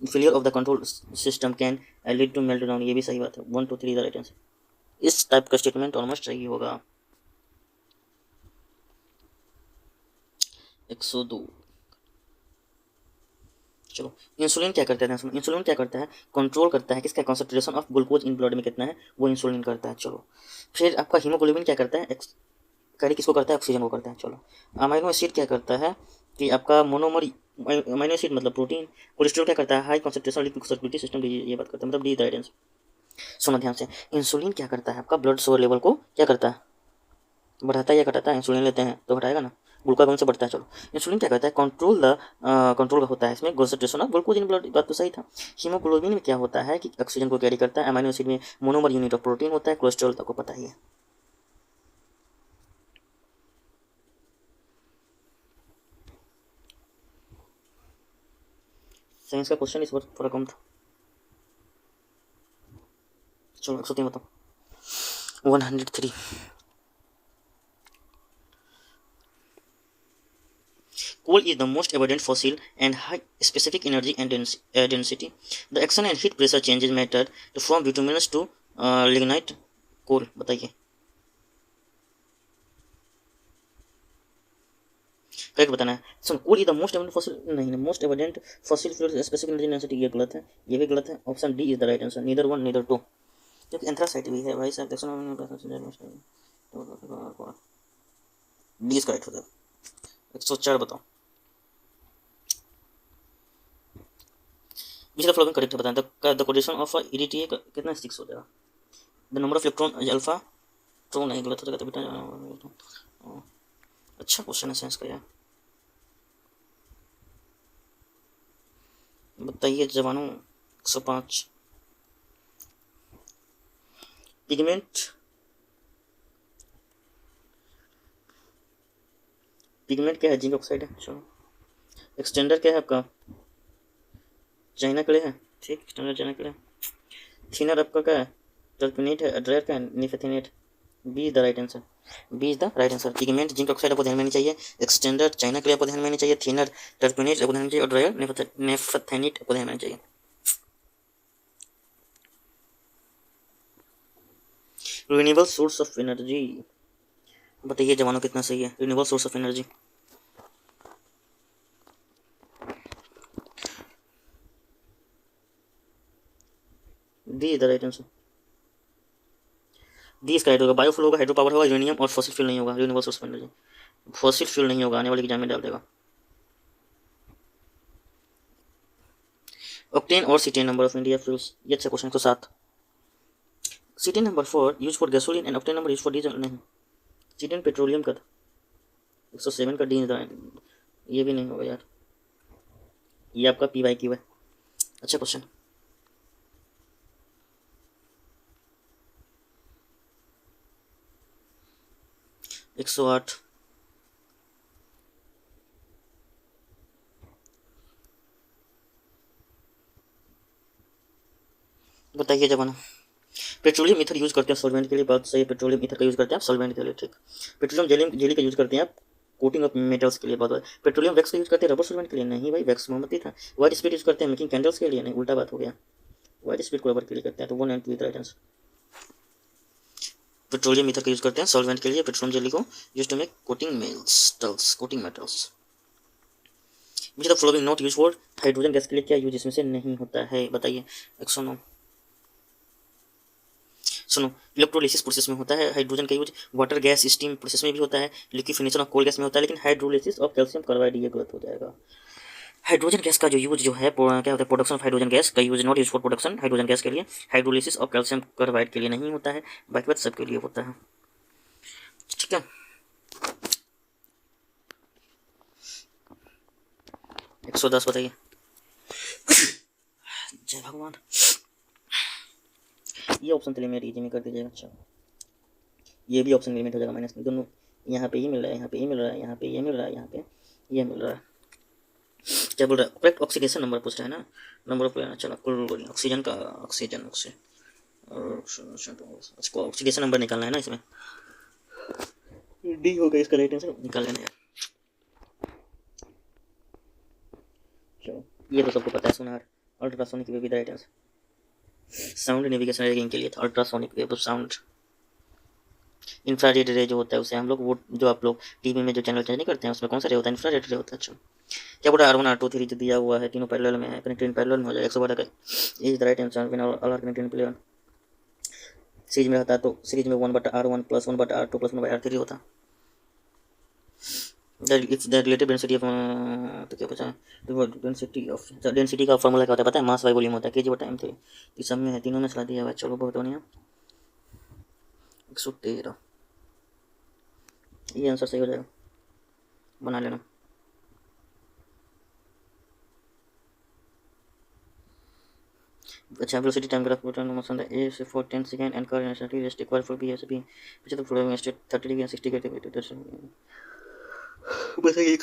A: Failure of the control system can lead to meltdown, ये भी सही बात है। 1 2 3 द राइट आंसर। इस टाइप का स्टेटमेंट ऑलमोस्ट सही होगा। 102। चलो इंसुलिन क्या करता है? इंसुलिन क्या करता है? कंट्रोल करता है किसका? Concentration of glucose in blood में कितना है वो इंसुलिन करता है। चलो फिर आपका हीमोग्लोबिन क्या करता है? कैरी किसको करता है? ऑक्सीजन को करता है। चलो अमाइनो एसिड क्या करता है कि आपका मोनोमर, अमाइनो एसिड मतलब प्रोटीन। कोलेस्ट्रॉल क्या करता है? High concentration lipid circulatory system, ये बात करता है, मतलब डी राइट आंसर। सुनो ध्यान से, इंसुलिन क्या करता है? आपका ब्लड शुगर लेवल को क्या करता है? बढ़ाता है या घटाता है? इंसुलिन लेते हैं तो घटाएगा ना, ग्लूकागोन से बढ़ता है। चलो इंसुलिन क्या करता है? कंट्रोल का होता है इसमें concentration of glucose in blood, बात तो सही था। हीमोग्लोबिन में क्या होता है कि ऑक्सीजन को कैरी करता है। अमाइनो एसिड में मोनोमर यूनिट ऑफ प्रोटीन होता है। कोलेस्ट्रॉल तो आपको पता ही है। साइंस का क्वेश्चन इस बार थोड़ा कम था। चलो 103 बताओ। 103। Coal is the most abundant fossil and high specific energy and density. The action and heat pressure changes matter to form bituminous to lignite coal, बताइए करेक्ट बताना है। सुन, coal is the most abundant fossil, नहीं most abundant fossil fuel specific energy density, ये गलत है, ये भी गलत है। Option D is the right answer, neither 1 neither 2, क्योंकि एंथ्रासाइट भी है भाई साहब। डी इज करेक्ट हो जाएगा। 104 बताओ। बीच का फ्लोइंग करेक्ट बताएं। द कोऑर्डिनेशन ऑफ ईडीटी कितना 6 हो जाएगा। The number of electron alpha तो नहीं, गलत हो जाएगा तो बेटा। अच्छा क्वेश्चन है साइंस का यार, बताइए जवानों। 105। पिगमेंट क्या है? जिंक ऑक्साइड है। चलो एक्सटेंडर क्या है आपका? चाइना क्ले है, ठीक, एक्सटेंडर चाइना क्ले। थिनर आपका क्या है? टर्पिनेट है। ड्रायर का है? निफेथिनेट। B is the right answer, B is the right answer. Pigment zinc oxide आपको ध्यान में नहीं चाहिए, एक्सटेंडर चाइना क्ले आपको ध्यान में नहीं चाहिए, थिनर टर्पिनेट आपको ध्यान में चाहिए, और ड्रायर नेफेथेनेट आपको ध्यान में चाहिए। रिन्यूएबल सोर्स ऑफ एनर्जी बताइए जवानों कितना सही है? Renewable source of energy D is the right answer. D इसका राइट होगा। बायोफ्यूल होगा, हाइड्रो पावर होगा, यूरेनियम और फॉसिल फ्यूल नहीं होगा, renewable source of energy. Fossil fuel नहीं होगा, आने वाले एग्जाम में डाल देगा। ऑक्टेन और cetane number of India fuels, ये अच्छा question. 107। Cetane number 4 use for gasoline and octane number use for diesel. नहीं, सीटेन पेट्रोलियम का था। 107 का डी, ये भी नहीं होगा यार, ये आपका पी वाई क्यू है। अच्छा क्वेश्चन। 108। बताइए जवाना। पेट्रोलियम ईथर यूज करते हैं सॉल्वेंट के लिए, बात सही है। पेट्रोलियम ईथर का यूज करते हैं आप सॉल्वेंट के लिए, ठीक। पेट्रोलियम जेली का यूज करते हैं आप कोटिंग ऑफ मेटल्स के लिए, बहुत। पेट्रोलियम वैक्स का यूज करते हैं रबर सॉल्वेंट के लिए, नहीं भाई वैक्स मोमबत्ती था। वाइट स्पीड यूज करते हैं मेकिंग कैंडल्स के लिए, नहीं उल्टा बात हो गया। वाइट स्पीड को रबर के लिए करते हैं, तो 1 and 2 right answer. Petroleum ether का यूज करते हैं सॉल्वेंट के लिए, पेट्रोलियम जेली को use to make coating metals, coating metals. मुझे तो following not use for hydrogen gas के लिए क्या यूज इसमें से नहीं होता है, बताइए। 109। सुनो, इलेक्ट्रोलिसिस प्रोसेस में होता है हाइड्रोजन का use, water gas steam process में भी होता है, लिक्विफिनेशन ऑफ कोल गैस में होता है, लेकिन हाइड्रोलिसिस ऑफ कैल्शियम कार्बाइड ये गलत हो जाएगा। हाइड्रोजन गैस का जो यूज जो है क्या होता है, प्रोडक्शन ऑफ हाइड्रोजन गैस का use not use for production hydrogen gas के लिए, हाइड्रोलिसिस ऑफ कैल्शियम कार्बाइड के लिए नहीं होता है, बाकी बात सबके लिए होता है, ठीक है। 110 बताइए। जय भगवान। ये ऑप्शन चलिए मेरी इजी में कर दीजिएगा। अच्छा, ये भी ऑप्शन लिमिट हो जाएगा माइनस, दोनों यहाँ पे ही मिल रहा है, यहाँ पे ही मिल रहा है, यहाँ पे ये मिल रहा है, यहाँ पे ये मिल रहा है। क्या बोल रहा है, करेक्ट ऑक्सीडेशन नंबर पूछ रहा है ना, नंबर ऑफ लेना। चलो कुल ऑक्सीजन का ऑक्सीजन ऑक्सीडेशन नंबर निकालना है ना, इसमें डी हो गया इसका राइट आंसर, निकाल लेना यार। चलो ये तो सबको पता है, sonar ultrasonic wave with right answer. Sound navigation ranging के लिए था अल्ट्रासोनिक वेव, साउंड इंफ्रारेड रे जो होता है उसे हम लोग, वो जो आप लोग टीवी में जो चैनल चेंज नहीं करते हैं उसमें कौन सा रे होता है, इंफ्रारेड रे होता है। अच्छा, क्या बोला R1 R2 3 जो दिया हुआ है तीनों पैरेलल में है, कनेक्टेड पैरेलल में हो जाएगा 112 का। Is the right answer when all are connected in parallel. Series में रहता तो सीरीज में 1/R1 + 1/R2 + 1/R3 होता। It's the relative density of, तो क्या पूछा है, डेंसिटी का फॉर्मूला क्या होता है पता है, मास बाय वॉल्यूम होता है, kg/m3। इस सब में है, तीनों में सला दिया हुआ है। चलो बहुत बढ़िया। 113 ये आंसर सही हो जाएगा, बना लेना। अच्छा, velocity time graph proton motion है a से 4 10 second and current energy rest required for b ऐसे भी पीछे तो फ्लो में स्टेट 30 डिग्री 60 डिग्री बस ये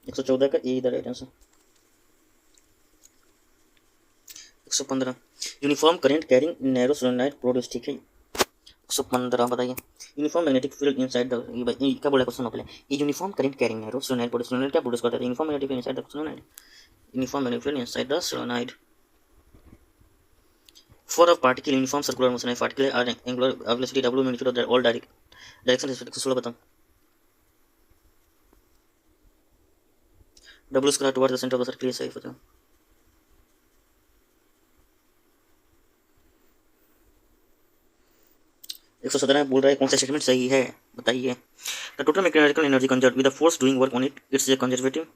A: 114 का A the right answer. 115 uniform current carrying narrow solenoid produce, ठीक है। 115 बताइए। Uniform magnetic field inside the, ये क्या बोला क्वेश्चन पहले, ये uniform current carrying narrow solenoid produce, solenoid क्या प्रोड्यूस करता है, uniform magnetic field inside the solenoid, uniform magnetic field inside the solenoid. For a particle uniform circular motion, a particle are angular velocity w magnitude of all direction respect 16 बताओ। w square towards the centre of the circle, सही बताओ। 117 बोल रहा है कौन सा statement सही है, बताइए। The total mechanical energy conserve with the force doing work on it, it's a conservative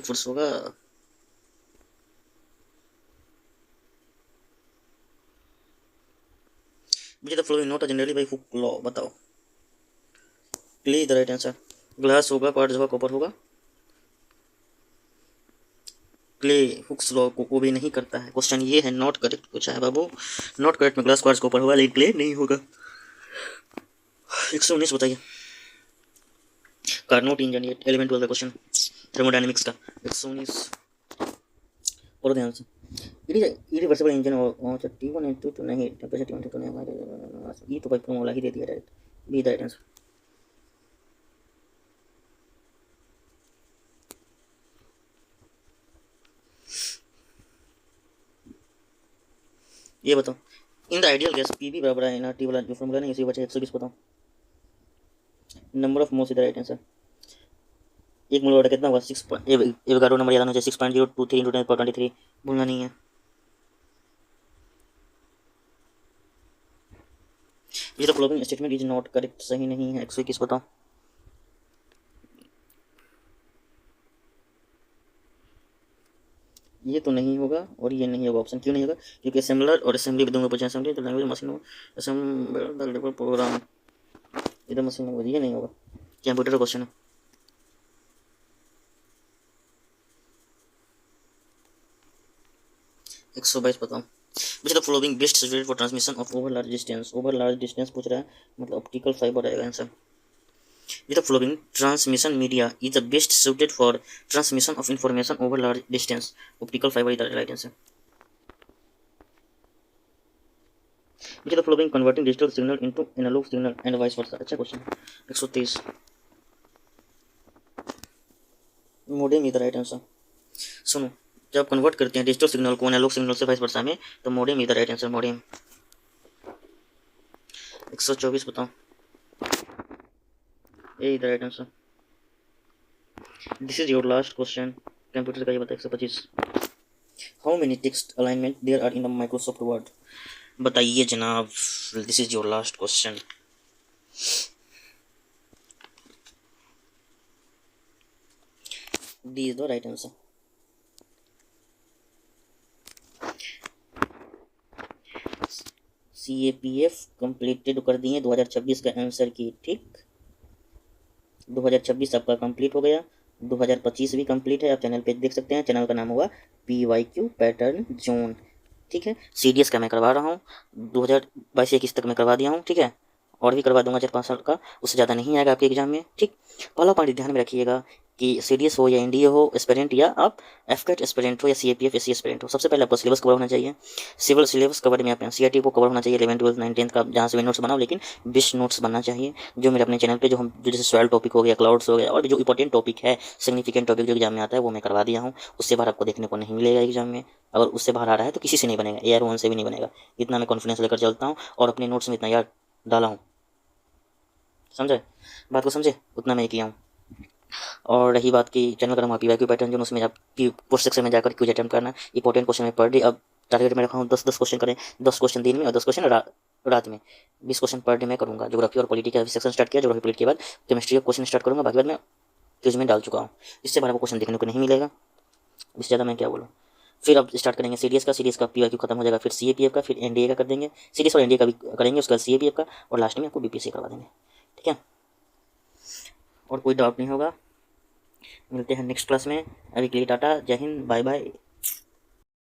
A: force होगा। मुझे the flowing note generally by Hooke law बताओ। Clay the right answer, glass होगा, क्वार्ट्ज होगा, कॉपर होगा। Clay Hooke's law को भी नहीं करता है, क्वेश्चन ये है नॉट करेक्ट पूछा है बाबू, नॉट करेक्ट में ग्लास क्वार्ट्ज कॉपर होगा लेकिन क्ले नहीं होगा। 119 बताइए। कार्नोट इंजन, ये एलिमेंट 12 का क्वेश्चन थर्मोडायनेमिक्स का। 119 और ध्यान से, इरिवर्सिबल इंजन और T1 and T2 नहीं, कैपेसिटी 1 तो नहीं हमारे, ये तो भाई फॉर्मूला ही दे दिया direct, B the right answer. ये बताओ, in the ideal gas PV बराबर है ना टी वाला जो फॉर्मूला नहीं, इसी बचा 120 बताओ। Number of moles is the right answer. एक मोल वाटर कितना होगा 6 एवोगाड्रो नंबर याद होना चाहिए 6.023 × 10⁻23, भूलना नहीं है। Which the following statement is not correct, सही नहीं है। 121 बताओ। ये तो नहीं होगा और ये नहीं होगा। ऑप्शन क्यों नहीं होगा? क्योंकि असेंबलर और असेंबली भी दोनों असेंबली तो लैंग्वेज मशीन असेंबल प्रोग्राम, इधर मशीन लैंग्वेज, ये नहीं होगा। कंप्यूटर का क्वेश्चन है। 122 बताओ। विच the following best subject for transmission of over large distance, over large distance पूछ रहा है, मतलब ऑप्टिकल फाइबर आएगा answer. With the following transmission media is the best suited for transmission of information over large distance. Optical fiber is the right answer. Which of the following converting digital signal into analog signal and vice versa? अच्छा question. 123 modem is the right answer. सुनो, जब convert करते हैं digital signal को analogue signal से vice versa में, तो modem is the right answer, modem. 124 बताओ। A is the right answer. This is your last question. Computer का ये बता। 125 how many text alignment there are in the Microsoft Word? बताइए जनाब। This is your last question. D is the right answer. CAPF completed कर दिए 2026 का answer की, ठीक। 2026 आपका कंप्लीट हो गया, 2025 भी कंप्लीट है। आप चैनल पे देख सकते हैं, चैनल का नाम होगा PYQ पैटर्न जोन, ठीक है। CDS का मैं करवा रहा हूँ, 2022-21 तक मैं करवा दिया हूँ, ठीक है। और भी करवा दूंगा 4-5 साल का, उससे ज़्यादा नहीं आएगा आपके एग्जाम में, ठीक। पहला पॉइंट ध्यान में रखिएगा कि CDS हो या NDA हो एस्पिरेंट, या आप FCAT एस्पिरेंट हो या CAPF SC एस्पिरेंट हो, सबसे पहले आपका सिलेबस कवर होना चाहिए। सिविल सिलेबस कवर में आप NCERT को कवर होना चाहिए, 11, 12, 9, 10 का, जहाँ से भी नोट्स बनाओ, लेकिन 20 नोट्स बनना चाहिए जो मेरे अपने चैनल पे जो जैसे सॉइल टॉपिक हो गया, क्लाउड्स हो गया, और भी जो इंपॉर्टेंट टॉपिक है, सिग्निफिकेंट टॉपिक जो एग्जाम में आता है, वो मैं करवा दिया हूँ। उससे बाहर आपको देखने को नहीं मिलेगा एग्जाम में। अगर उससे बाहर आ रहा है तो किसी से नहीं बनेगा, AR1 से भी नहीं बनेगा। इतना मैं कॉन्फिडेंस लेकर चलता हूँ और अपने नोट्स में इतना याद डाला हूँ, समझे बात को, समझे, उतना मैं किया हूँ। और रही बात की चैनल का नाम PYQ पैटर्न जो, उसमें आप पोस्ट सेक्शन में जाकर क्विज अटेम्प्ट करना, इंपॉर्टेंट क्वेश्चन में पर डे। अब टारगेट में रखा हूँ 10 क्वेश्चन करें, 10 क्वेश्चन दिन में और 10 क्वेश्चन रात में, 20 क्वेश्चन पर डे मैं करूँगा। ज्योग्राफी और पॉलिटी का सेक्शन स्टार्ट किया, ज्योग्राफी पॉलिटी के बाद केमिस्ट्री का क्वेश्चन स्टार्ट करूँगा, बाकी बाद में क्विज में डाल चुका हूँ। इससे बाहर आपको क्वेश्चन देखने को नहीं मिलेगा, इससे ज़्यादा मैं क्या बोलूँ। फिर अब स्टार्ट करेंगे CDS का PYQ खत्म हो जाएगा, फिर CAPF का, फिर NDA का कर देंगे, CDS और NDA का भी करेंगे, उसके बाद CAPF का, और लास्ट में आपको BPSC करवा देंगे, ठीक है। और कोई डाउट नहीं होगा। मिलते हैं नेक्स्ट क्लास में। अभी के लिए टाटा, जय हिंद, बाय बाय।